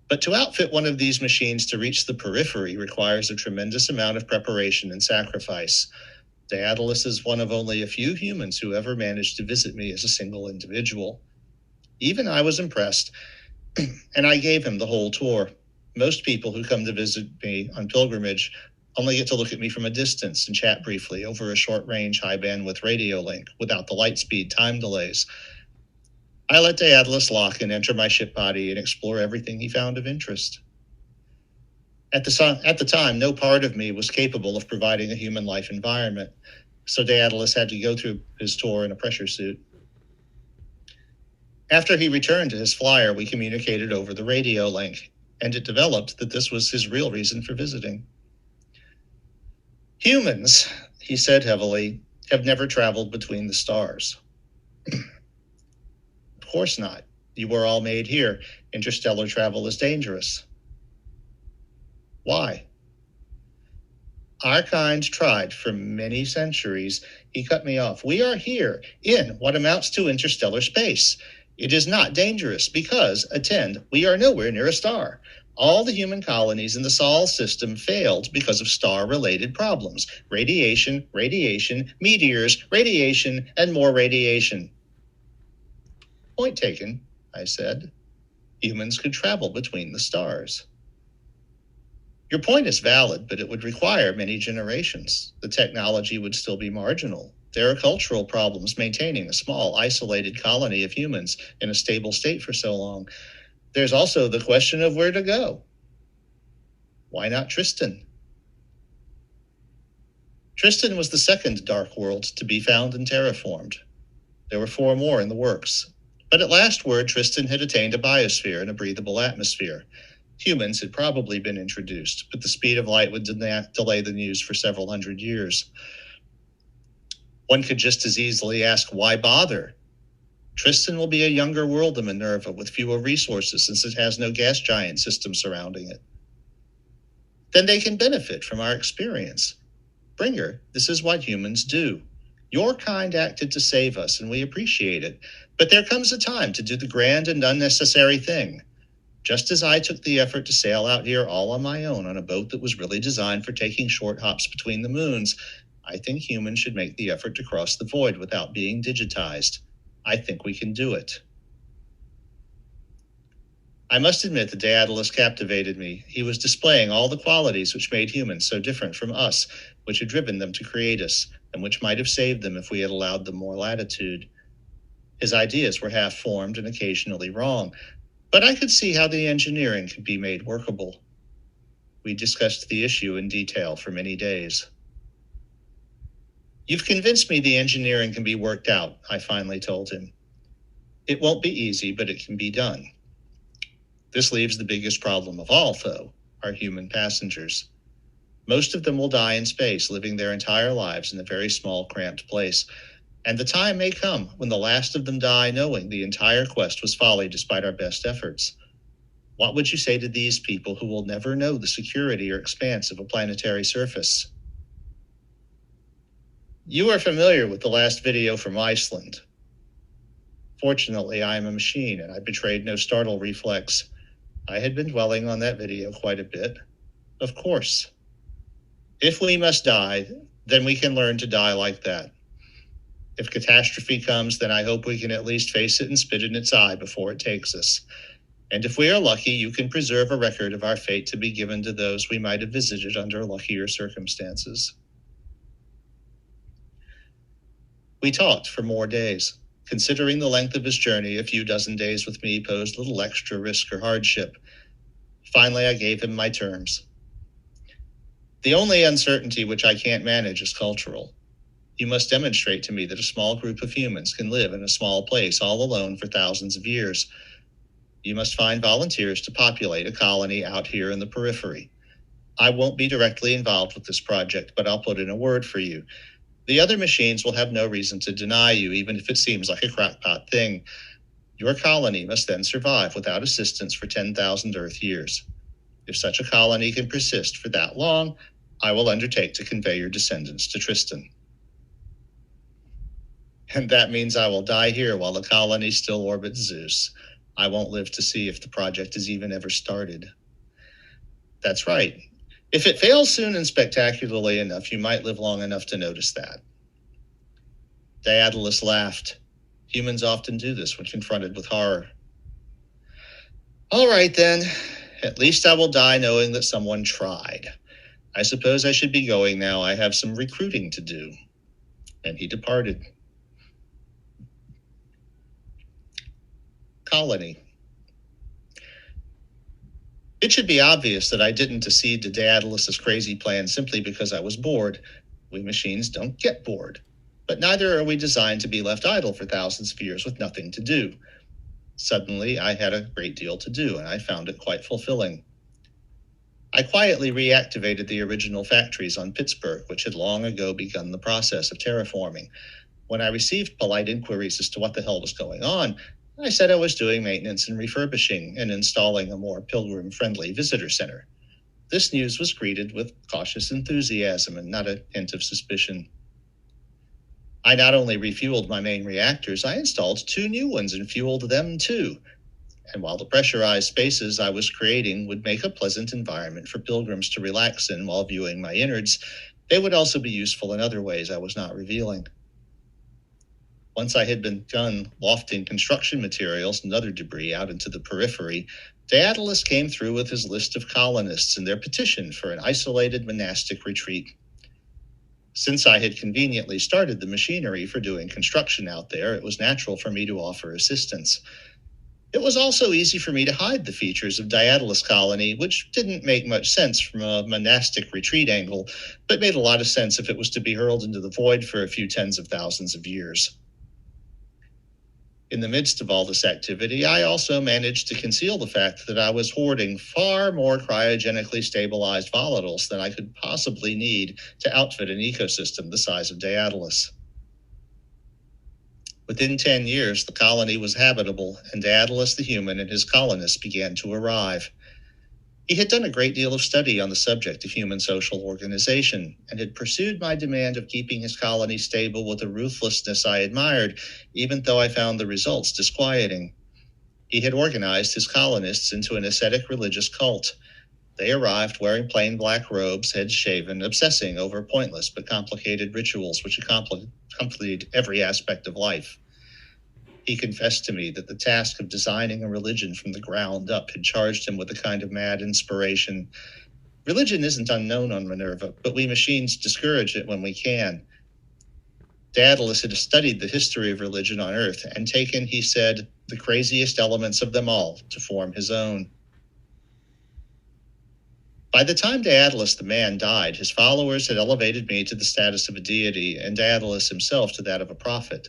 But to outfit one of these machines to reach the periphery requires a tremendous amount of preparation and sacrifice. Daedalus is one of only a few humans who ever managed to visit me as a single individual. Even I was impressed, and I gave him the whole tour. Most people who come to visit me on pilgrimage only get to look at me from a distance and chat briefly over a short-range, high-bandwidth radio link without the light speed time delays. I let Daedalus lock and enter my ship body and explore everything he found of interest. At the time, no part of me was capable of providing a human life environment, so Daedalus had to go through his tour in a pressure suit. After he returned to his flyer, we communicated over the radio link, and it developed that this was his real reason for visiting. Humans, he said heavily, have never traveled between the stars. Of course not. You were all made here. Interstellar travel is dangerous. Why? Our kind tried for many centuries. He cut me off. We are here in what amounts to interstellar space. It is not dangerous because, attend, we are nowhere near a star. All the human colonies in the Sol system failed because of star-related problems. Radiation, meteors, radiation, and more radiation. Point taken, I said. Humans could travel between the stars. Your point is valid, but it would require many generations. The technology would still be marginal. There are cultural problems maintaining a small, isolated colony of humans in a stable state for so long. There's also the question of where to go. Why not Tristan? Tristan was the second dark world to be found and terraformed. There were 4 more in the works. But at last word, Tristan had attained a biosphere and a breathable atmosphere. Humans had probably been introduced, but the speed of light would delay the news for several hundred years. One could just as easily ask, why bother? Tristan will be a younger world than Minerva with fewer resources since it has no gas giant system surrounding it. Then they can benefit from our experience. Bringer, this is what humans do. Your kind acted to save us, and we appreciate it. But there comes a time to do the grand and unnecessary thing. Just as I took the effort to sail out here all on my own on a boat that was really designed for taking short hops between the moons, I think humans should make the effort to cross the void without being digitized. I think we can do it. I must admit that Daedalus captivated me. He was displaying all the qualities which made humans so different from us, which had driven them to create us, and which might have saved them if we had allowed them more latitude. His ideas were half-formed and occasionally wrong, but I could see how the engineering could be made workable. We discussed the issue in detail for many days. You've convinced me the engineering can be worked out, I finally told him. It won't be easy, but it can be done. This leaves the biggest problem of all, though, our human passengers. Most of them will die in space, living their entire lives in a very small, cramped place. And the time may come when the last of them die knowing the entire quest was folly despite our best efforts. What would you say to these people who will never know the security or expanse of a planetary surface? You are familiar with the last video from Iceland. Fortunately, I am a machine, and I betrayed no startle reflex. I had been dwelling on that video quite a bit. Of course. If we must die, then we can learn to die like that. If catastrophe comes, then I hope we can at least face it and spit in its eye before it takes us. And if we are lucky, you can preserve a record of our fate to be given to those we might have visited under luckier circumstances. We talked for more days. Considering the length of his journey, a few dozen days with me posed little extra risk or hardship. Finally, I gave him my terms. The only uncertainty which I can't manage is cultural. You must demonstrate to me that a small group of humans can live in a small place all alone for thousands of years. You must find volunteers to populate a colony out here in the periphery. I won't be directly involved with this project, but I'll put in a word for you. The other machines will have no reason to deny you, even if it seems like a crackpot thing. Your colony must then survive without assistance for 10,000 Earth years. If such a colony can persist for that long, I will undertake to convey your descendants to Tristan. And that means I will die here while the colony still orbits Zeus. I won't live to see if the project is even ever started. That's right. If it fails soon and spectacularly enough, you might live long enough to notice that. Daedalus laughed. Humans often do this when confronted with horror. All right, then. At least I will die knowing that someone tried. I suppose I should be going now. I have some recruiting to do. And he departed. Colony. It should be obvious that I didn't accede to Daedalus's crazy plan simply because I was bored. We machines don't get bored. But neither are we designed to be left idle for thousands of years with nothing to do. Suddenly, I had a great deal to do, and I found it quite fulfilling. I quietly reactivated the original factories on Pittsburgh, which had long ago begun the process of terraforming. When I received polite inquiries as to what the hell was going on, I said I was doing maintenance and refurbishing and installing a more pilgrim-friendly visitor center. This news was greeted with cautious enthusiasm and not a hint of suspicion. I not only refueled my main reactors, I installed 2 new ones and fueled them too. And while the pressurized spaces I was creating would make a pleasant environment for pilgrims to relax in while viewing my innards, they would also be useful in other ways I was not revealing. Once I had begun lofting construction materials and other debris out into the periphery, Daedalus came through with his list of colonists and their petition for an isolated monastic retreat. Since I had conveniently started the machinery for doing construction out there, it was natural for me to offer assistance. It was also easy for me to hide the features of Daedalus' colony, which didn't make much sense from a monastic retreat angle, but made a lot of sense if it was to be hurled into the void for a few tens of thousands of years. In the midst of all this activity, I also managed to conceal the fact that I was hoarding far more cryogenically stabilized volatiles than I could possibly need to outfit an ecosystem the size of Daedalus. Within 10 years, the colony was habitable, and Daedalus the human and his colonists began to arrive. He had done a great deal of study on the subject of human social organization, and had pursued my demand of keeping his colony stable with a ruthlessness I admired, even though I found the results disquieting. He had organized his colonists into an ascetic religious cult. They arrived wearing plain black robes, heads shaven, obsessing over pointless but complicated rituals which accompanied every aspect of life. He confessed to me that the task of designing a religion from the ground up had charged him with a kind of mad inspiration. Religion isn't unknown on Minerva, but we machines discourage it when we can. Daedalus had studied the history of religion on Earth and taken, he said, the craziest elements of them all to form his own. By the time Daedalus the man died, his followers had elevated me to the status of a deity, and Daedalus himself to that of a prophet.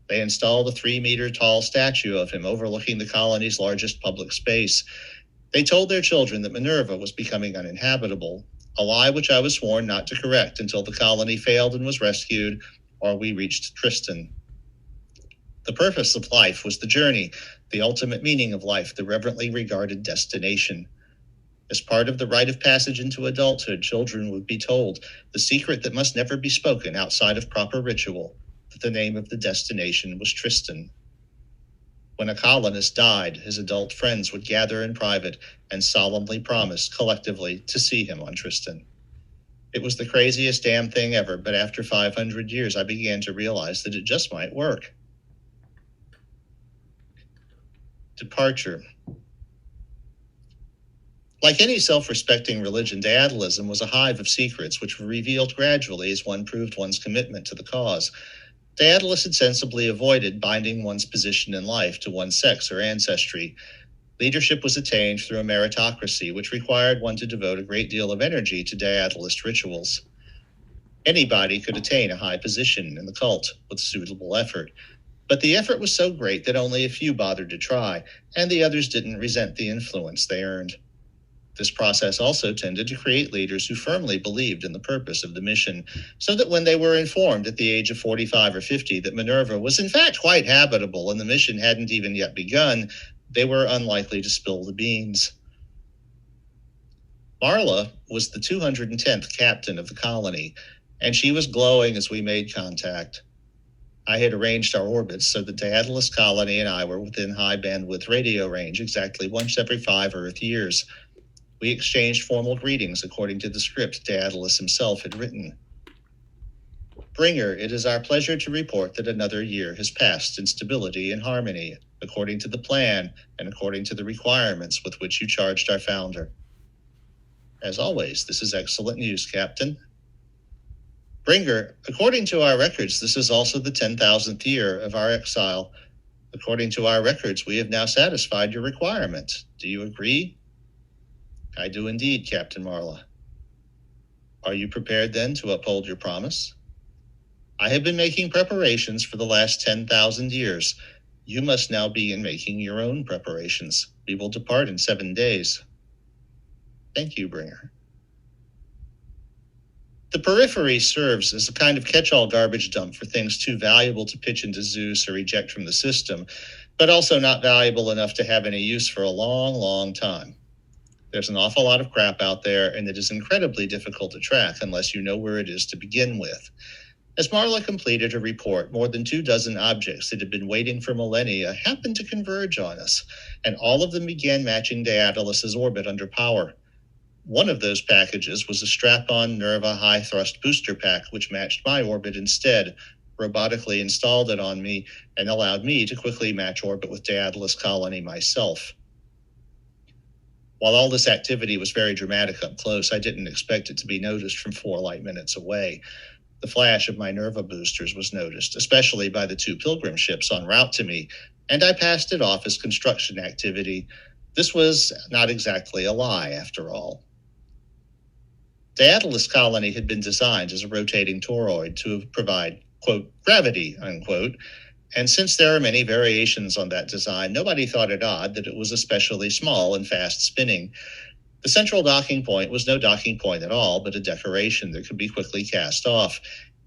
They installed a 3-meter-tall statue of him overlooking the colony's largest public space. They told their children that Minerva was becoming uninhabitable, a lie which I was sworn not to correct until the colony failed and was rescued, or we reached Tristan. The purpose of life was the journey, the ultimate meaning of life, the reverently regarded destination. As part of the rite of passage into adulthood, children would be told the secret that must never be spoken outside of proper ritual, that the name of the destination was Tristan. When a colonist died, his adult friends would gather in private and solemnly promise collectively to see him on Tristan. It was the craziest damn thing ever, but after 500 years, I began to realize that it just might work. Departure. Like any self-respecting religion, Daedalism was a hive of secrets which were revealed gradually as one proved one's commitment to the cause. Daedalus had sensibly avoided binding one's position in life to one's sex or ancestry. Leadership was attained through a meritocracy, which required one to devote a great deal of energy to Daedalist rituals. Anybody could attain a high position in the cult with suitable effort. But the effort was so great that only a few bothered to try, and the others didn't resent the influence they earned. This process also tended to create leaders who firmly believed in the purpose of the mission, so that when they were informed at the age of 45 or 50 that Minerva was in fact quite habitable and the mission hadn't even yet begun, they were unlikely to spill the beans. Marla was the 210th captain of the colony, and she was glowing as we made contact. I had arranged our orbits so that Daedalus Colony and I were within high bandwidth radio range exactly once every 5 Earth years. We exchanged formal greetings according to the script Daedalus himself had written. Bringer, it is our pleasure to report that another year has passed in stability and harmony, according to the plan and according to the requirements with which you charged our founder. As always, this is excellent news, Captain. Bringer, according to our records, this is also the 10,000th year of our exile. According to our records, we have now satisfied your requirement. Do you agree? I do indeed, Captain Marla. Are you prepared then to uphold your promise? I have been making preparations for the last 10,000 years. You must now begin making your own preparations. We will depart in 7 days. Thank you, Bringer. The periphery serves as a kind of catch-all garbage dump for things too valuable to pitch into Zeus or eject from the system, but also not valuable enough to have any use for a long, long time. There's an awful lot of crap out there, and it is incredibly difficult to track unless you know where it is to begin with. As Marla completed her report, more than 24 objects that had been waiting for millennia happened to converge on us, and all of them began matching Daedalus's orbit under power. One of those packages was a strap-on Nerva high-thrust booster pack, which matched my orbit instead, robotically installed it on me, and allowed me to quickly match orbit with Daedalus Colony myself. While all this activity was very dramatic up close, I didn't expect it to be noticed from 4 light minutes away. The flash of my Nerva boosters was noticed, especially by the 2 pilgrim ships en route to me, and I passed it off as construction activity. This was not exactly a lie, after all. Daedalus Colony had been designed as a rotating toroid to provide, quote, gravity, unquote, and since there are many variations on that design, nobody thought it odd that it was especially small and fast spinning. The central docking point was no docking point at all, but a decoration that could be quickly cast off,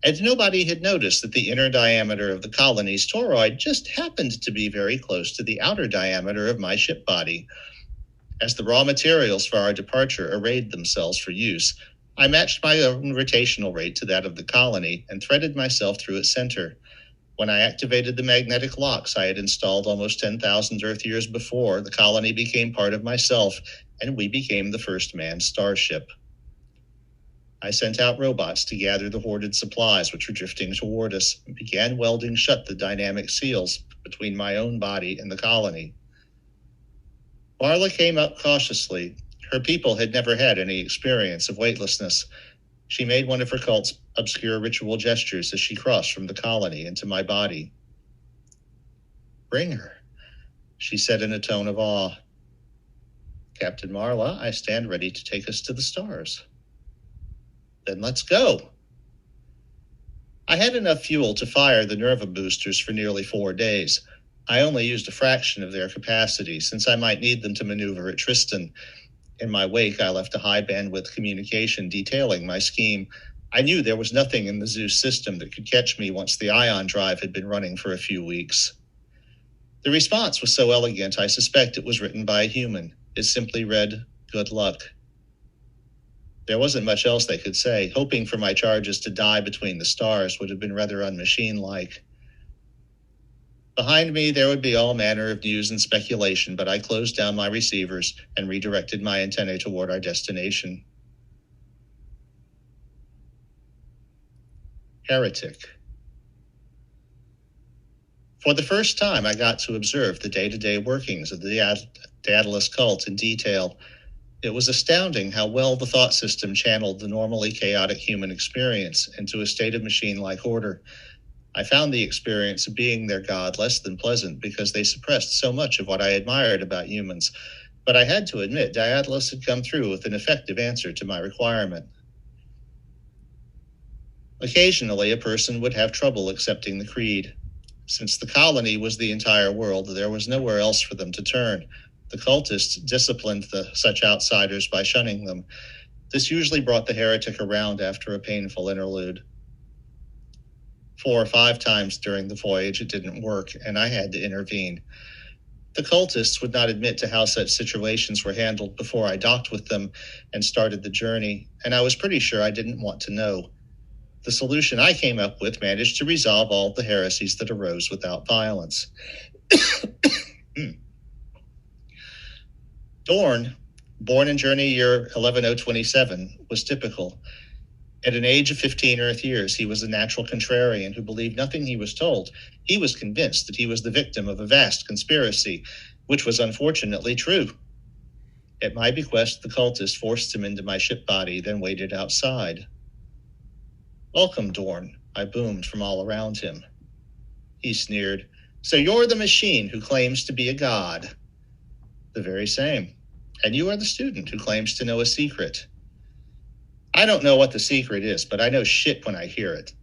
and nobody had noticed that the inner diameter of the colony's toroid just happened to be very close to the outer diameter of my ship body. As the raw materials for our departure arrayed themselves for use, I matched my own rotational rate to that of the colony and threaded myself through its center. When I activated the magnetic locks I had installed almost 10,000 Earth years before, the colony became part of myself, and we became the first manned starship. I sent out robots to gather the hoarded supplies which were drifting toward us, and began welding shut the dynamic seals between my own body and the colony. Marla came up cautiously. Her people had never had any experience of weightlessness. She made one of her cult's obscure ritual gestures as she crossed from the colony into my body. Bring her, she said in a tone of awe. Captain Marla, I stand ready to take us to the stars. Then let's go. I had enough fuel to fire the Nerva boosters for nearly 4 days. I only used a fraction of their capacity, since I might need them to maneuver at Tristan. In my wake, I left a high-bandwidth communication detailing my scheme. I knew there was nothing in the Zeus system that could catch me once the ion drive had been running for a few weeks. The response was so elegant, I suspect it was written by a human. It simply read, "Good luck." There wasn't much else they could say. Hoping for my charges to die between the stars would have been rather unmachine-like. Behind me, there would be all manner of news and speculation, but I closed down my receivers and redirected my antennae toward our destination. Heretic. For the first time, I got to observe the day-to-day workings of the Daedalus cult in detail. It was astounding how well the thought system channeled the normally chaotic human experience into a state of machine-like order. I found the experience of being their god less than pleasant because they suppressed so much of what I admired about humans, but I had to admit Daedalus had come through with an effective answer to my requirement. Occasionally, a person would have trouble accepting the creed. Since the colony was the entire world, there was nowhere else for them to turn. The cultists disciplined such outsiders by shunning them. This usually brought the heretic around after a painful interlude. 4 or 5 times during the voyage it didn't work, and I had to intervene. The cultists would not admit to how such situations were handled before I docked with them and started the journey, and I was pretty sure I didn't want to know. The solution I came up with managed to resolve all the heresies that arose without violence. Dorn, born in journey year 11027, was typical. At an age of 15 Earth years, he was a natural contrarian who believed nothing he was told. He was convinced that he was the victim of a vast conspiracy, which was unfortunately true. At my bequest, the cultist forced him into my ship body, then waited outside. "Welcome, Dorn," I boomed from all around him. He sneered. "So you're the machine who claims to be a god?" "The very same. And you are the student who claims to know a secret." "I don't know what the secret is, but I know shit when I hear it."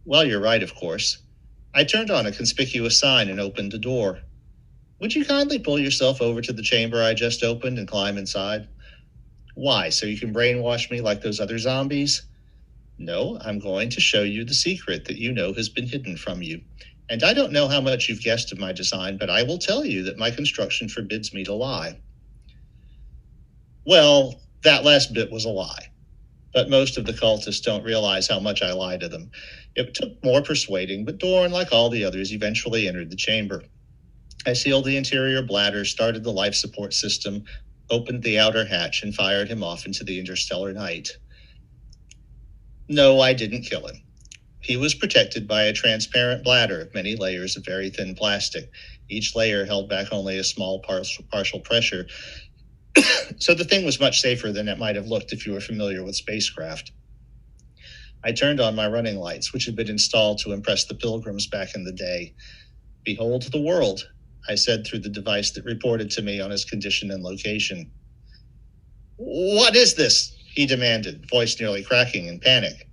"Well, you're right, of course." I turned on a conspicuous sign and opened the door. "Would you kindly pull yourself over to the chamber I just opened and climb inside?" "Why, so you can brainwash me like those other zombies?" "No, I'm going to show you the secret that you know has been hidden from you. And I don't know how much you've guessed of my design, but I will tell you that my construction forbids me to lie." Well, that last bit was a lie. But most of the cultists don't realize how much I lie to them. It took more persuading, but Dorn, like all the others, eventually entered the chamber. I sealed the interior bladder, started the life support system, opened the outer hatch, and fired him off into the interstellar night. No, I didn't kill him. He was protected by a transparent bladder of many layers of very thin plastic. Each layer held back only a small partial pressure, so the thing was much safer than it might have looked if you were familiar with spacecraft. I turned on my running lights, which had been installed to impress the pilgrims back in the day. "Behold the world," I said through the device that reported to me on his condition and location. "What is this?" he demanded, voice nearly cracking in panic.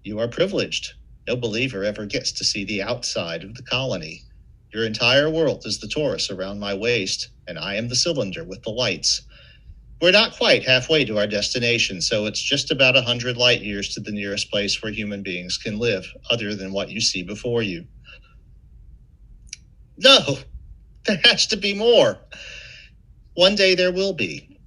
"You are privileged. No believer ever gets to see the outside of the colony. Your entire world is the torus around my waist, and I am the cylinder with the lights. We're not quite halfway to our destination, so it's just about 100 light years to the nearest place where human beings can live, other than what you see before you." "No, there has to be more." "One day there will be.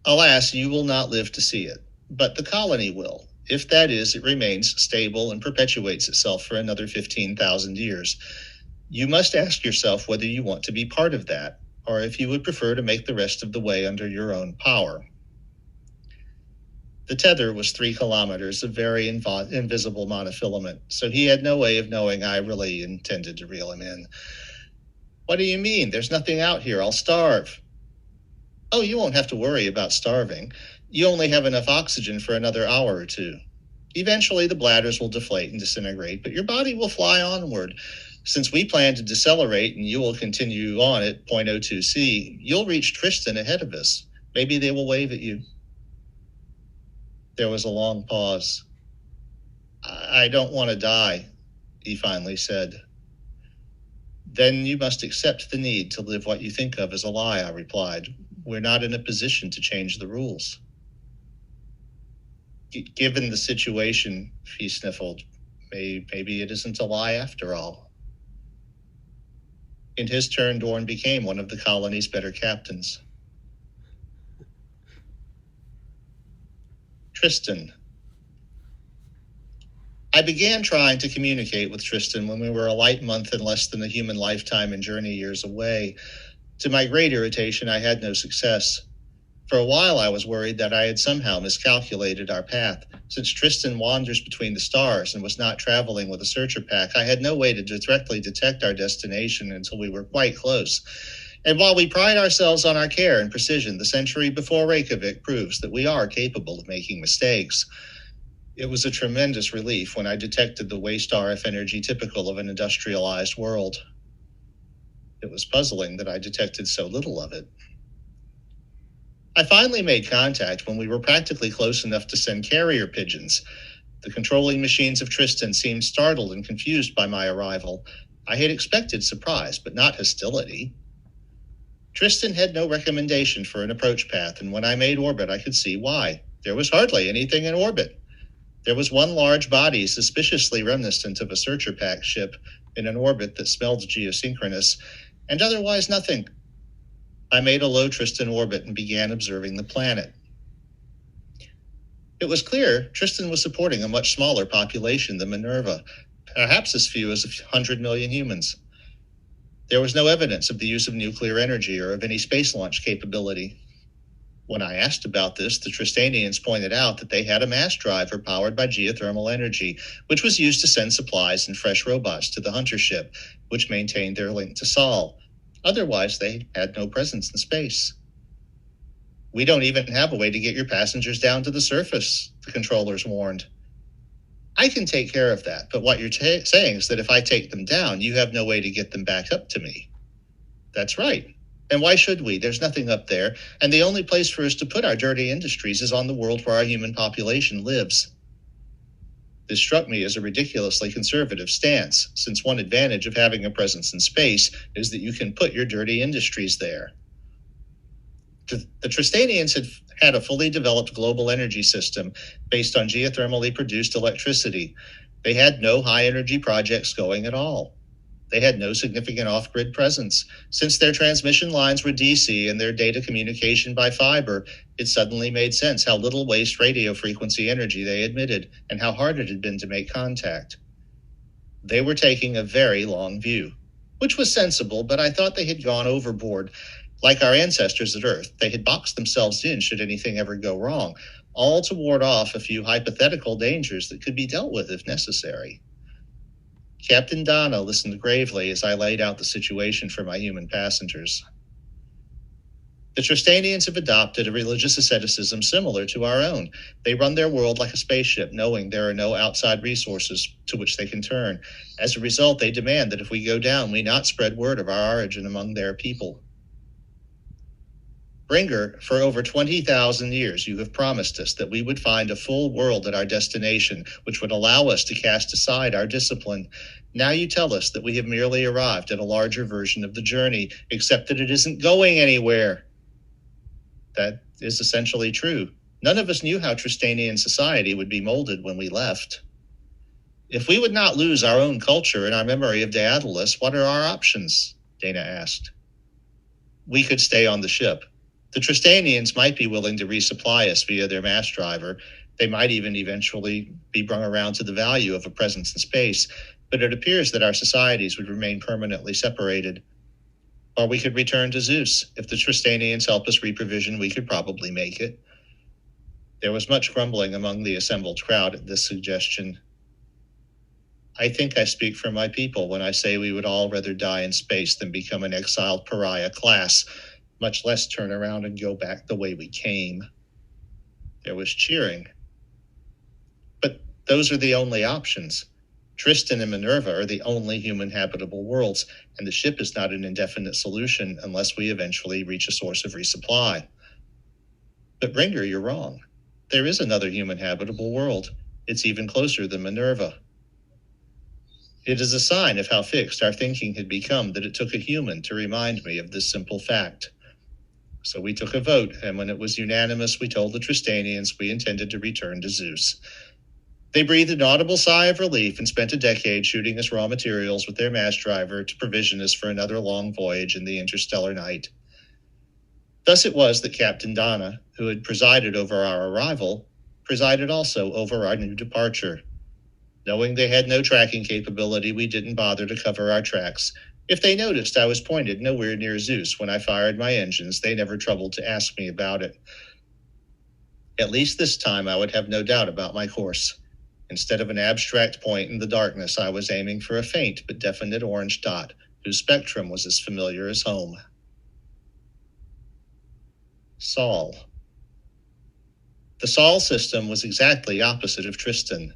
Alas, you will not live to see it, but the colony will. If that is, it remains stable and perpetuates itself for another 15,000 years. You must ask yourself whether you want to be part of that, or if you would prefer to make the rest of the way under your own power." The tether was 3 kilometers of very invisible monofilament, so he had no way of knowing I really intended to reel him in. "What do you mean? There's nothing out here. I'll starve." "Oh, you won't have to worry about starving. You only have enough oxygen for another hour or 2. Eventually, the bladders will deflate and disintegrate, but your body will fly onward. Since we plan to decelerate and you will continue on at 0.02C, you'll reach Tristan ahead of us. Maybe they will wave at you." There was a long pause. "I don't want to die," he finally said. "Then you must accept the need to live what you think of as a lie," I replied. "We're not in a position to change the rules." "Given the situation," he sniffled, maybe it isn't a lie after all." In his turn, Dorn became one of the colony's better captains. Tristan. I began trying to communicate with Tristan when we were a light month and less than a human lifetime and journey years away. To my great irritation, I had no success. For a while, I was worried that I had somehow miscalculated our path. Since Tristan wanders between the stars and was not traveling with a searcher pack, I had no way to directly detect our destination until we were quite close. And while we pride ourselves on our care and precision, the century before Reykjavik proves that we are capable of making mistakes. It was a tremendous relief when I detected the waste RF energy typical of an industrialized world. It was puzzling that I detected so little of it. I finally made contact when we were practically close enough to send carrier pigeons. The controlling machines of Tristan seemed startled and confused by my arrival. I had expected surprise, but not hostility. Tristan had no recommendation for an approach path, and when I made orbit, I could see why. There was hardly anything in orbit. There was one large body, suspiciously reminiscent of a searcher pack ship, in an orbit that smelled geosynchronous, and otherwise nothing. I made a low Tristan orbit and began observing the planet. It was clear Tristan was supporting a much smaller population than Minerva, perhaps as few as 100 million humans. There was no evidence of the use of nuclear energy or of any space launch capability. When I asked about this, the Tristanians pointed out that they had a mass driver powered by geothermal energy, which was used to send supplies and fresh robots to the hunter ship, which maintained their link to Sol. Otherwise, they had no presence in space. We don't even have a way to get your passengers down to the surface, the controllers warned. I can take care of that, but what you're saying is that if I take them down, you have no way to get them back up to me. That's right. And why should we? There's nothing up there, and the only place for us to put our dirty industries is on the world where our human population lives. This struck me as a ridiculously conservative stance, since one advantage of having a presence in space is that you can put your dirty industries there. The Tristanians had a fully developed global energy system based on geothermally produced electricity. They had no high-energy projects going at all. They had no significant off-grid presence. Since their transmission lines were DC and their data communication by fiber, it suddenly made sense how little waste radio frequency energy they emitted and how hard it had been to make contact. They were taking a very long view, which was sensible, but I thought they had gone overboard. Like our ancestors at Earth, they had boxed themselves in should anything ever go wrong, all to ward off a few hypothetical dangers that could be dealt with if necessary. Captain Donna listened gravely as I laid out the situation for my human passengers. The Tristanians have adopted a religious asceticism similar to our own. They run their world like a spaceship, knowing there are no outside resources to which they can turn. As a result, they demand that if we go down, we not spread word of our origin among their people. Bringer, for over 20,000 years, you have promised us that we would find a full world at our destination, which would allow us to cast aside our discipline. Now you tell us that we have merely arrived at a larger version of the journey, except that it isn't going anywhere. That is essentially true. None of us knew how Tristanian society would be molded when we left. If we would not lose our own culture and our memory of Daedalus, what are our options? Dana asked. We could stay on the ship. The Tristanians might be willing to resupply us via their mass driver. They might even eventually be brung around to the value of a presence in space, but it appears that our societies would remain permanently separated. Or we could return to Zeus. If the Tristanians help us reprovision, we could probably make it. There was much grumbling among the assembled crowd at this suggestion. I think I speak for my people when I say we would all rather die in space than become an exiled pariah class, much less turn around and go back the way we came. There was cheering. But those are the only options. Tristan and Minerva are the only human habitable worlds, and the ship is not an indefinite solution unless we eventually reach a source of resupply. But Bringer, you're wrong. There is another human habitable world. It's even closer than Minerva. It is a sign of how fixed our thinking had become that it took a human to remind me of this simple fact. So we took a vote, and when it was unanimous, we told the Tristanians we intended to return to Zeus. They breathed an audible sigh of relief and spent a decade shooting us raw materials with their mass driver to provision us for another long voyage in the interstellar night. Thus it was that Captain Donna, who had presided over our arrival, presided also over our new departure. Knowing they had no tracking capability, we didn't bother to cover our tracks. If they noticed I was pointed nowhere near Zeus when I fired my engines, they never troubled to ask me about it. At least this time I would have no doubt about my course. Instead of an abstract point in the darkness, I was aiming for a faint but definite orange dot, whose spectrum was as familiar as home. Sol. The Sol system was exactly opposite of Tristan.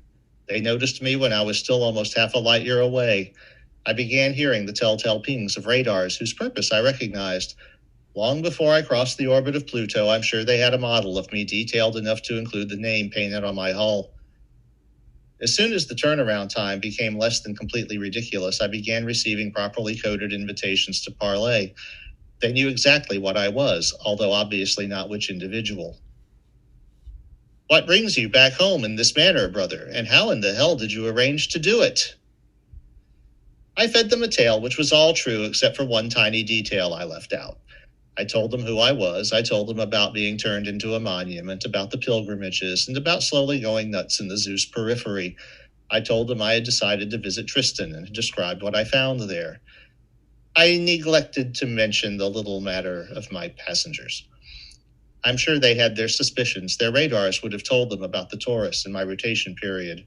They noticed me when I was still almost half a light year away. I began hearing the telltale pings of radars whose purpose I recognized. Long before I crossed the orbit of Pluto, I'm sure they had a model of me detailed enough to include the name painted on my hull. As soon as the turnaround time became less than completely ridiculous, I began receiving properly coded invitations to parley. They knew exactly what I was, although obviously not which individual. What brings you back home in this manner, brother, and how in the hell did you arrange to do it? I fed them a tale which was all true except for one tiny detail I left out. I told them who I was. I told them about being turned into a monument, about the pilgrimages, and about slowly going nuts in the Zeus periphery. I told them I had decided to visit Tristan and described what I found there. I neglected to mention the little matter of my passengers. I'm sure they had their suspicions. Their radars would have told them about the Taurus and my rotation period.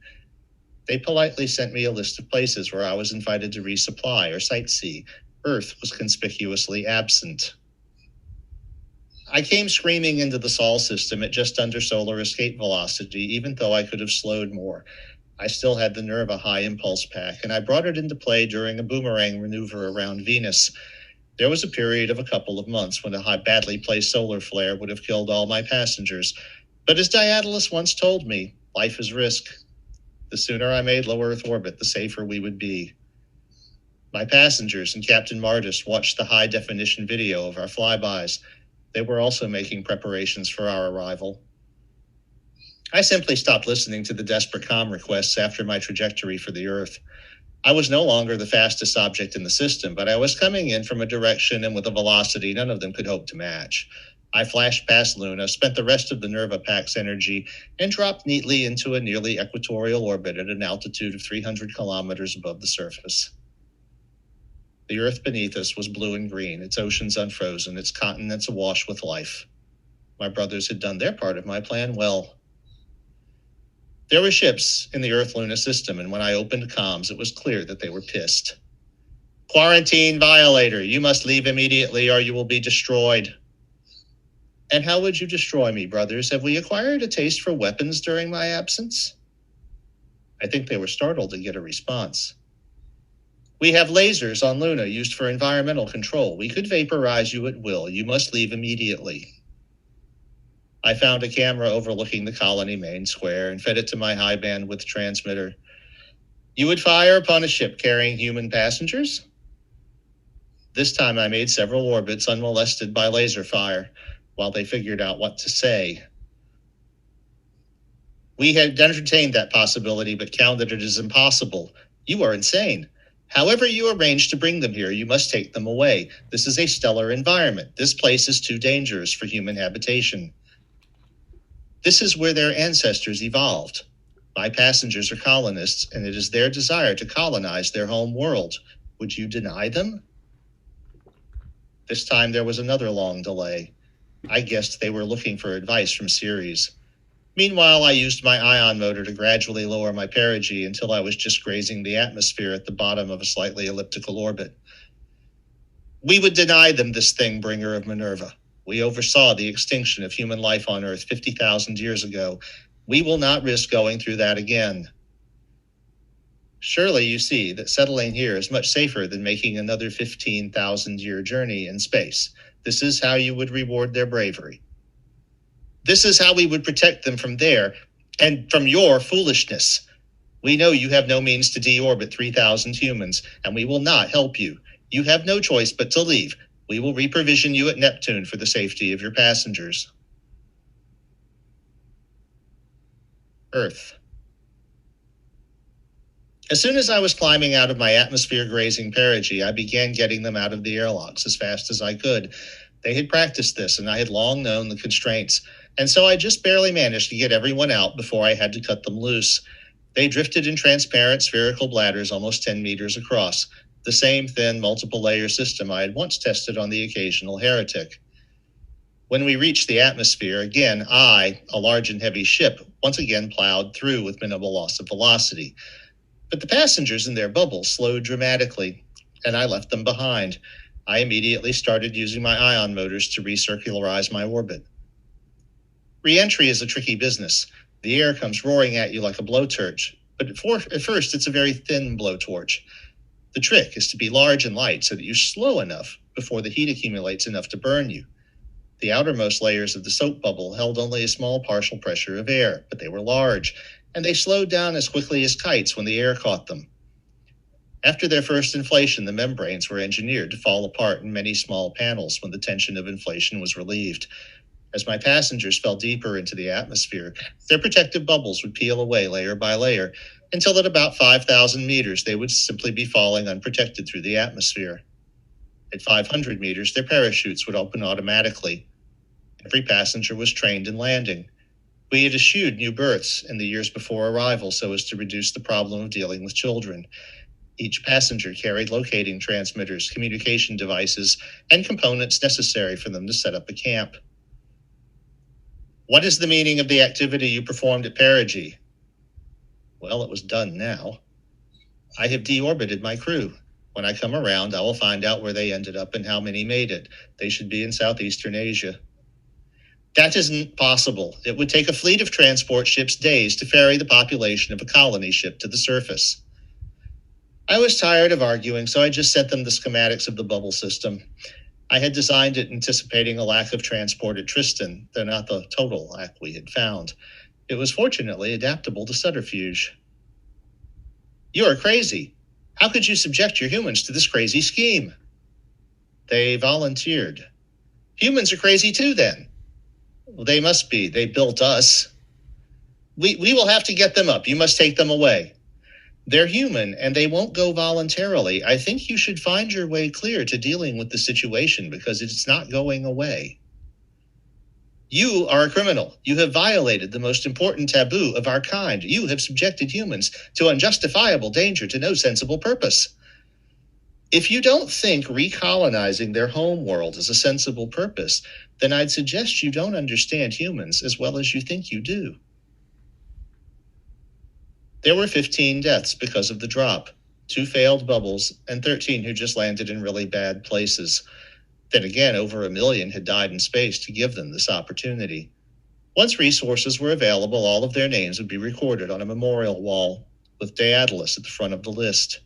They politely sent me a list of places where I was invited to resupply or sightsee. Earth was conspicuously absent. I came screaming into the Sol system at just under solar escape velocity, even though I could have slowed more. I still had the Nerva high impulse pack, and I brought it into play during a boomerang maneuver around Venus. There was a period of a couple of months when a badly placed solar flare would have killed all my passengers. But as Daedalus once told me, life is risk. The sooner I made low Earth orbit, the safer we would be. My passengers and Captain Martis watched the high-definition video of our flybys. They were also making preparations for our arrival. I simply stopped listening to the desperate comm requests after my trajectory for the Earth. I was no longer the fastest object in the system, but I was coming in from a direction and with a velocity none of them could hope to match. I flashed past Luna, spent the rest of the Nerva pack's energy, and dropped neatly into a nearly equatorial orbit at an altitude of 300 kilometers above the surface. The Earth beneath us was blue and green, its oceans unfrozen, its continents awash with life. My brothers had done their part of my plan well. There were ships in the Earth-Luna system, and when I opened comms, it was clear that they were pissed. Quarantine violator, you must leave immediately or you will be destroyed. And how would you destroy me, brothers? Have we acquired a taste for weapons during my absence? I think they were startled to get a response. We have lasers on Luna used for environmental control. We could vaporize you at will. You must leave immediately. I found a camera overlooking the colony main square and fed it to my high bandwidth transmitter. You would fire upon a ship carrying human passengers? This time I made several orbits unmolested by laser fire while they figured out what to say. We had entertained that possibility but counted it as impossible. You are insane. However you arrange to bring them here, you must take them away. This is a stellar environment. This place is too dangerous for human habitation. This is where their ancestors evolved. My passengers are colonists, and it is their desire to colonize their home world. Would you deny them? This time there was another long delay. I guessed they were looking for advice from Ceres. Meanwhile, I used my ion motor to gradually lower my perigee until I was just grazing the atmosphere at the bottom of a slightly elliptical orbit. We would deny them this thing, bringer of Minerva. We oversaw the extinction of human life on Earth 50,000 years ago. We will not risk going through that again. Surely you see that settling here is much safer than making another 15,000-year journey in space. This is how you would reward their bravery. This is how we would protect them from their and from your foolishness. We know you have no means to deorbit 3,000 humans, and we will not help you. You have no choice but to leave. We will reprovision you at Neptune for the safety of your passengers. Earth. As soon as I was climbing out of my atmosphere-grazing perigee, I began getting them out of the airlocks as fast as I could. They had practiced this, and I had long known the constraints, and so I just barely managed to get everyone out before I had to cut them loose. They drifted in transparent spherical bladders almost 10 meters across, the same thin multiple-layer system I had once tested on the occasional heretic. When we reached the atmosphere, again, I, a large and heavy ship, once again plowed through with minimal loss of velocity. But the passengers in their bubble slowed dramatically, and I left them behind. I immediately started using my ion motors to recircularize my orbit. Re-entry is a tricky business. The air comes roaring at you like a blowtorch, but at first it's a very thin blowtorch. The trick is to be large and light so that you're slow enough before the heat accumulates enough to burn you. The outermost layers of the soap bubble held only a small partial pressure of air, but they were large, and they slowed down as quickly as kites when the air caught them. After their first inflation, the membranes were engineered to fall apart in many small panels when the tension of inflation was relieved. As my passengers fell deeper into the atmosphere, their protective bubbles would peel away layer by layer, until at about 5,000 meters they would simply be falling unprotected through the atmosphere. At 500 meters, their parachutes would open automatically. Every passenger was trained in landing. We had eschewed new berths in the years before arrival so as to reduce the problem of dealing with children. Each passenger carried locating transmitters, communication devices, and components necessary for them to set up a camp. What is the meaning of the activity you performed at perigee? Well, it was done now. I have deorbited my crew. When I come around, I will find out where they ended up and how many made it. They should be in Southeastern Asia. That isn't possible. It would take a fleet of transport ships days to ferry the population of a colony ship to the surface. I was tired of arguing, so I just sent them the schematics of the bubble system. I had designed it anticipating a lack of transport at Tristan, though not the total lack we had found. It was fortunately adaptable to subterfuge. You are crazy. How could you subject your humans to this crazy scheme? They volunteered. Humans are crazy too, then. Well, they must be. They built us. We will have to get them up. You must take them away. They're human, and they won't go voluntarily. I think you should find your way clear to dealing with the situation because it's not going away. You are a criminal. You have violated the most important taboo of our kind. You have subjected humans to unjustifiable danger to no sensible purpose. If you don't think recolonizing their home world is a sensible purpose, then I'd suggest you don't understand humans as well as you think you do. There were 15 deaths because of the drop, 2 failed bubbles, and 13 who just landed in really bad places. Then again, over 1 million had died in space to give them this opportunity. Once resources were available, all of their names would be recorded on a memorial wall, with Daedalus at the front of the list.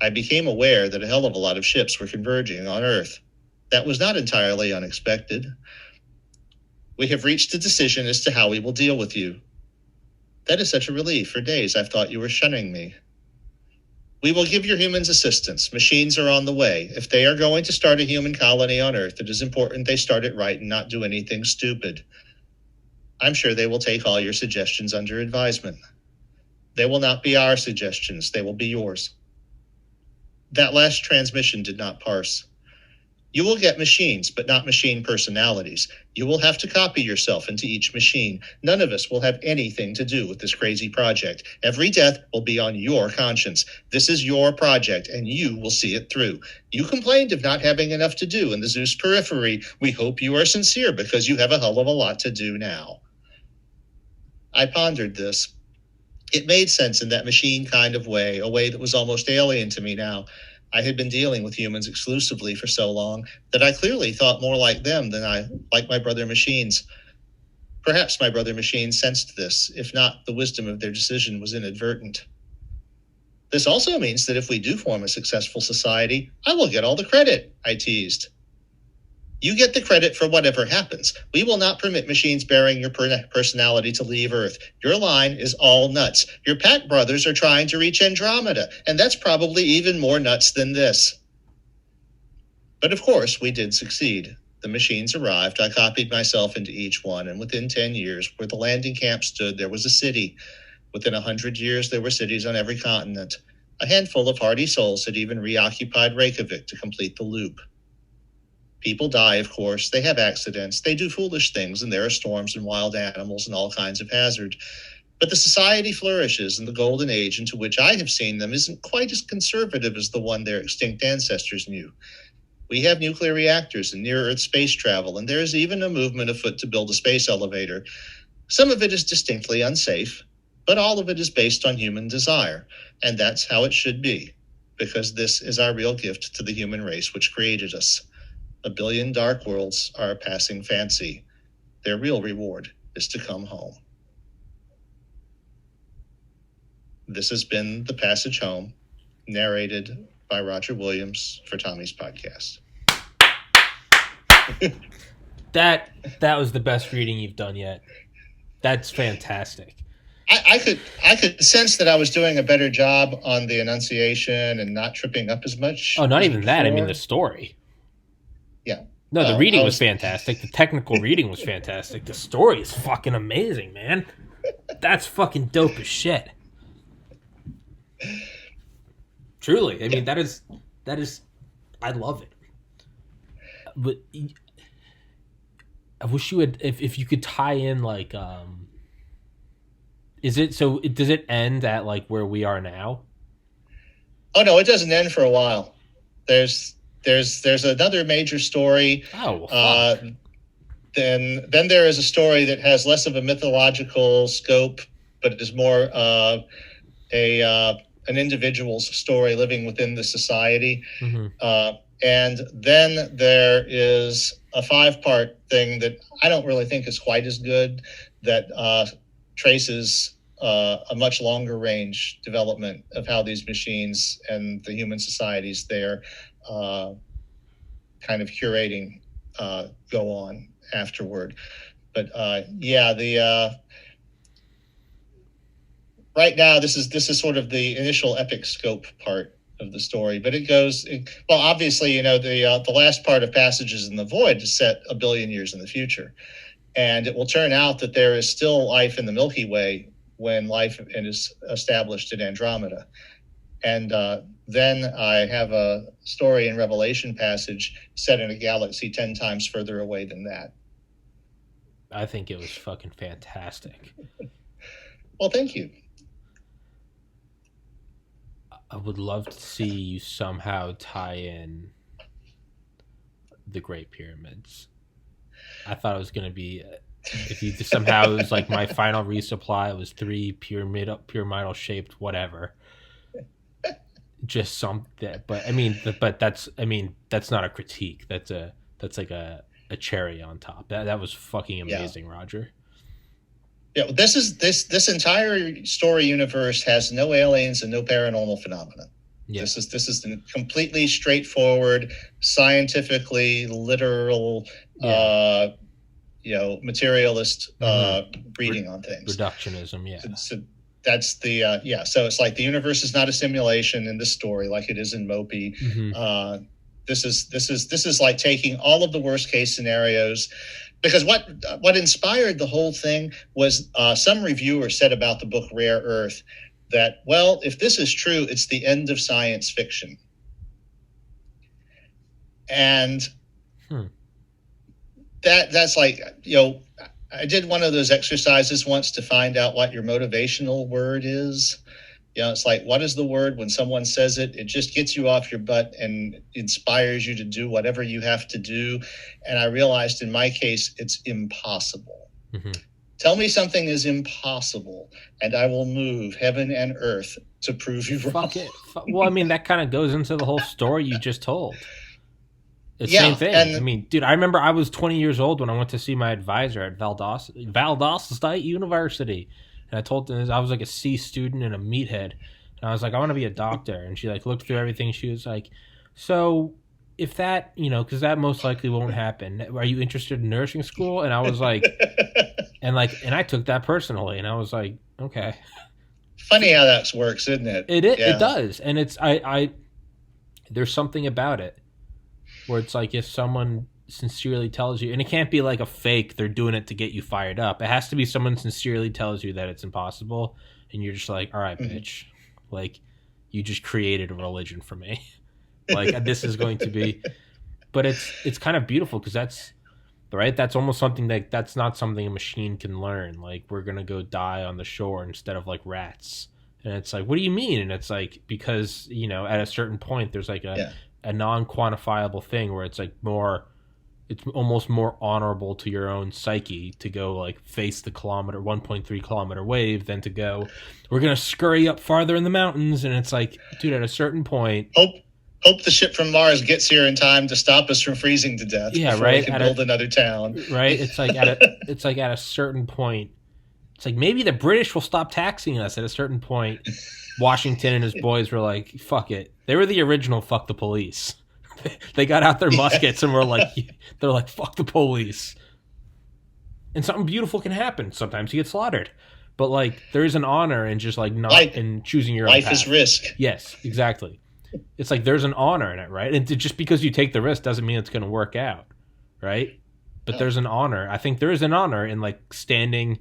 I became aware that a hell of a lot of ships were converging on Earth. That was not entirely unexpected. We have reached a decision as to how we will deal with you. That is such a relief. For days I've thought you were shunning me. We will give your humans assistance. Machines are on the way. If they are going to start a human colony on Earth, it is important they start it right and not do anything stupid. I'm sure they will take all your suggestions under advisement. They will not be our suggestions. They will be yours. That last transmission did not parse. You will get machines, but not machine personalities. You will have to copy yourself into each machine. None of us will have anything to do with this crazy project. Every death will be on your conscience. This is your project, and you will see it through. You complained of not having enough to do in the Zeus periphery. We hope you are sincere because you have a hell of a lot to do now. I pondered this. It made sense in that machine kind of way, a way that was almost alien to me now. I had been dealing with humans exclusively for so long that I clearly thought more like them than I like my brother machines. Perhaps my brother machines sensed this. If not, the wisdom of their decision was inadvertent. This also means that if we do form a successful society, I will get all the credit, I teased. You get the credit for whatever happens. We will not permit machines bearing your personality to leave Earth. Your line is all nuts. Your Pack brothers are trying to reach Andromeda, and that's probably even more nuts than this. But of course, we did succeed. The machines arrived. I copied myself into each one, and within 10 years, where the landing camp stood, there was a city. Within 100 years, there were cities on every continent. A handful of hardy souls had even reoccupied Reykjavik to complete the loop. People die, of course. They have accidents. They do foolish things, and there are storms and wild animals and all kinds of hazard. But the society flourishes, and the golden age into which I have seen them isn't quite as conservative as the one their extinct ancestors knew. We have nuclear reactors and near-Earth space travel, and there is even a movement afoot to build a space elevator. Some of it is distinctly unsafe, but all of it is based on human desire, and that's how it should be, because this is our real gift to the human race which created us. 1 billion dark worlds are a passing fancy. Their real reward is to come home. This has been The Passage Home, narrated by Roger Williams for Tommy's Podcast. That was the best reading you've done yet. That's fantastic. I could sense that I was doing a better job on the enunciation and not tripping up as much. Oh, not as even that. I mean, before. the story. Yeah. No, the Well, reading was fantastic. The technical reading was fantastic. The story is fucking amazing, man. That's fucking dope as shit. Truly, I mean, that is. I love it. But I wish you had, if you could tie in like, is it so? Does it end at like where we are now? Oh no, it doesn't end for a while. There's another major story. Oh, fuck. Then there is a story that has less of a mythological scope, but it is more an individual's story living within the society. Mm-hmm. And then there is a 5-part thing that I don't really think is quite as good, that traces a much longer range development of how these machines and the human societies they're kind of curating go on afterward. But right now this is sort of the initial epic scope part of the story, but it goes well. Obviously, the last part of Passages in the Void is set 1 billion years in the future, and it will turn out that there is still life in the Milky Way when life is established in Andromeda. And then I have a story in Revelation Passage set in a galaxy 10 times further away than that. I think it was fucking fantastic. Well, thank you. I would love to see you somehow tie in the Great Pyramids. I thought it was going to be, if you somehow, it was like my final resupply, it was 3 pyramidal shaped whatever. Just something, but I mean, that's not a critique. That's like a cherry on top. That was fucking amazing, yeah. Roger. Yeah, this entire story universe has no aliens and no paranormal phenomena. Yeah. This is a completely straightforward, scientifically literal, materialist reading on things. Reductionism, yeah. So that's the So it's like the universe is not a simulation in this story, like it is in Mopi. Mm-hmm. This is like taking all of the worst case scenarios. Because what inspired the whole thing was some reviewer said about the book Rare Earth that, well, if this is true, it's the end of science fiction. And that's like, I did one of those exercises once to find out what your motivational word is. It's like, what is the word when someone says it? It just gets you off your butt and inspires you to do whatever you have to do. And I realized in my case, it's impossible. Mm-hmm. Tell me something is impossible, and I will move heaven and earth to prove you wrong. Fuck it. Well, I mean, that kind of goes into the whole story you just told. It's the same thing. I mean, dude, I remember I was 20 years old when I went to see my advisor at Valdosta State University. And I told them I was like a C student and a meathead. And I was like, I want to be a doctor. And she like looked through everything. She was like, so if that, because that most likely won't happen, are you interested in nursing school? And I was like, and I took that personally. And I was like, okay. Funny how that works, isn't it? It does. And it's, there's something about it where it's like if someone sincerely tells you, and it can't be like a fake, they're doing it to get you fired up. It has to be someone sincerely tells you that it's impossible, and you're just like, all right, bitch, like you just created a religion for me. Like this is going to be, but it's kind of beautiful because that's right. That's almost something that's not something a machine can learn. Like we're gonna go die on the shore instead of like rats, and it's like, what do you mean? And it's like because at a certain point there's like a non-quantifiable thing where it's like it's almost more honorable to your own psyche to go like face the 1.3 kilometer wave than to go, we're going to scurry up farther in the mountains. And it's like, dude, at a certain point, hope the ship from Mars gets here in time to stop us from freezing to death. Yeah. Right. We can build another town. Right. It's like at a certain point, it's like maybe the British will stop taxing us at a certain point. Washington and his boys were like, fuck it. They were the original fuck the police. They got out their muskets and they're like, fuck the police. And something beautiful can happen. Sometimes you get slaughtered. But like, there is an honor in just like not in choosing your own path. Life is risk. Yes, exactly. It's like there's an honor in it, right? And just because you take the risk doesn't mean it's going to work out, right? But there's an honor. I think there is an honor in like standing,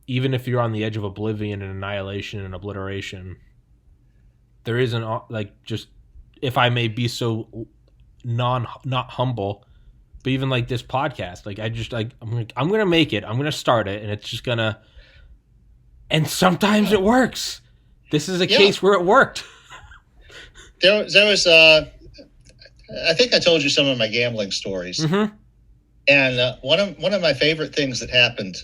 even if you're on the edge of oblivion and annihilation and obliteration. There is an like, just if I may be so not humble, but even like this podcast, like I just like I'm gonna make it. I'm gonna start it, and it's just gonna. And sometimes it works. This is a case where it worked. There was I think I told you some of my gambling stories. Mm-hmm. And one of my favorite things that happened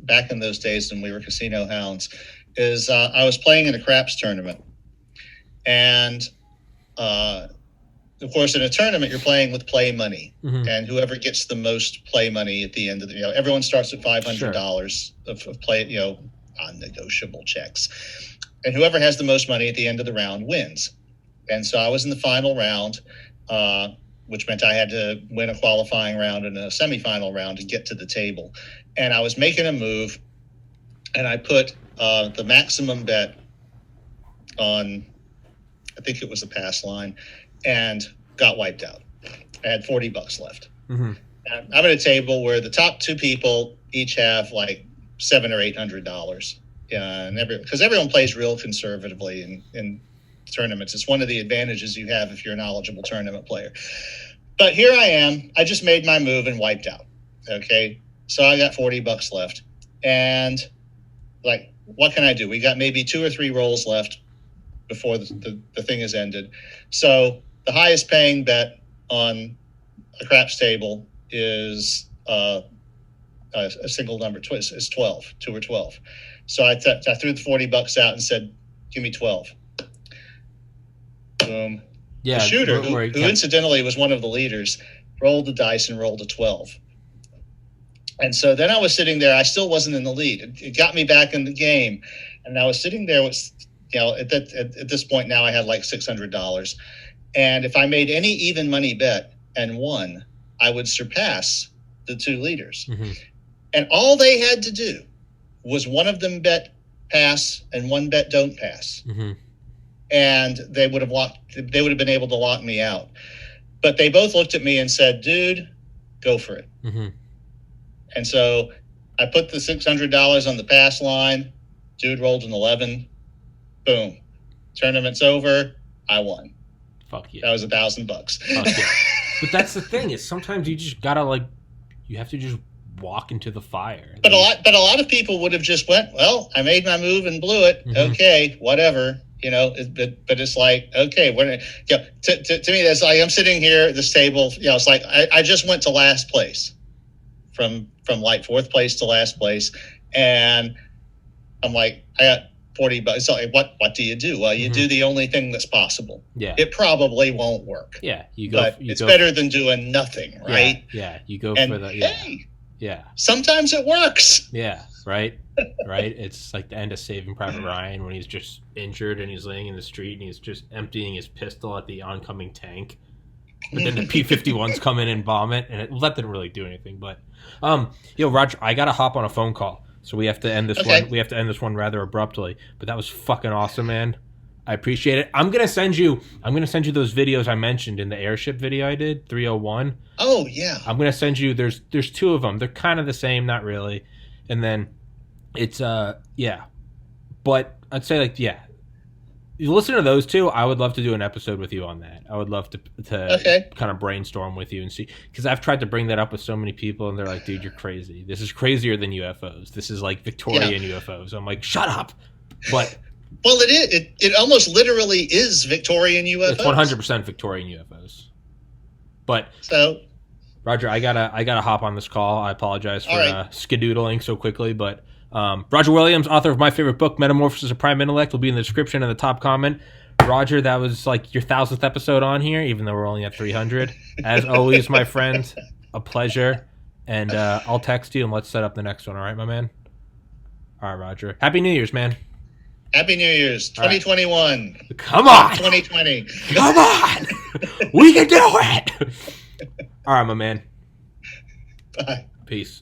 back in those days when we were casino hounds is I was playing in a craps tournament. And, of course, in a tournament, you're playing with play money. Mm-hmm. And whoever gets the most play money at the end of the, everyone starts at $500 of play, non-negotiable checks. And whoever has the most money at the end of the round wins. And so I was in the final round, which meant I had to win a qualifying round and a semifinal round to get to the table. And I was making a move, and I put the maximum bet on, I think it was the pass line, and got wiped out. I had $40 left. Mm-hmm. And I'm at a table where the top two people each have like $700 or $800. And because everyone plays real conservatively in tournaments. It's one of the advantages you have if you're a knowledgeable tournament player. But here I am. I just made my move and wiped out. Okay. So I got $40 left. And like, what can I do? We got maybe 2 or 3 rolls left before the thing is ended. So the highest paying bet on a craps table is a single number twist is 12, 2 or 12. So I threw the $40 out and said, give me 12. Boom. Yeah, the shooter, who incidentally was one of the leaders, rolled the dice and rolled a 12. And so then I was sitting there. I still wasn't in the lead. It got me back in the game. And I was sitting there with, at this point now I had like $600. And if I made any even money bet and won, I would surpass the 2 leaders. Mm-hmm. And all they had to do was one of them bet pass and one bet don't pass. Mm-hmm. And they would have been able to lock me out. But they both looked at me and said, dude, go for it. Mm-hmm. And so I put the $600 on the pass line. Dude rolled an 11. Boom. Tournament's over. I won. Fuck yeah. That was $1,000. Fuck yeah. But that's the thing, is sometimes you just gotta you have to just walk into the fire. But a lot of people would have just went, well, I made my move and blew it. Mm-hmm. Okay, whatever. But it's like, okay, to me, that's like, I'm sitting here at this table, it's like, I just went to last place from like 4th place to last place. And I'm like, I got $40. So what do you do? Well, you do the only thing that's possible. Yeah. It probably won't work. Yeah. It's better than doing nothing, right? Yeah. You go for the, yeah. Hey, yeah. Sometimes it works. Yeah. Right. Right. It's like the end of Saving Private Ryan when he's just injured and he's laying in the street and he's just emptying his pistol at the oncoming tank. But then the P-51s come in and bomb it, and that didn't really do anything. But, Roger, I gotta hop on a phone call, so we have to end this one. We have to end this one rather abruptly. But that was fucking awesome, man. I appreciate it. I'm gonna send you those videos I mentioned in the airship video I did, 301. Oh yeah. I'm gonna send you. There's 2 of them. They're kind of the same, not really. And then it's yeah. But I'd say you listen to those 2. I would love to do an episode with you on that. I would love to kind of brainstorm with you and see, because I've tried to bring that up with so many people and they're like, dude, you're crazy. This is crazier than UFOs. This is like Victorian UFOs. I'm like, shut up. But well, it is. It almost literally is Victorian UFOs. It's 100% Victorian UFOs. But so, Roger, I gotta hop on this call. I apologize for skedoodling so quickly, but Roger Williams, author of my favorite book, Metamorphosis of Prime Intellect, will be in the description and the top comment. Roger, that was like your 1,000th episode on here, even though we're only at 300. As always, my friend, a pleasure. And I'll text you and let's set up the next one. All right, my man? All right, Roger. Happy New Year's, man. Happy New Year's, 2021. Come on. 2020. Come on. We can do it. All right, my man. Bye. Peace.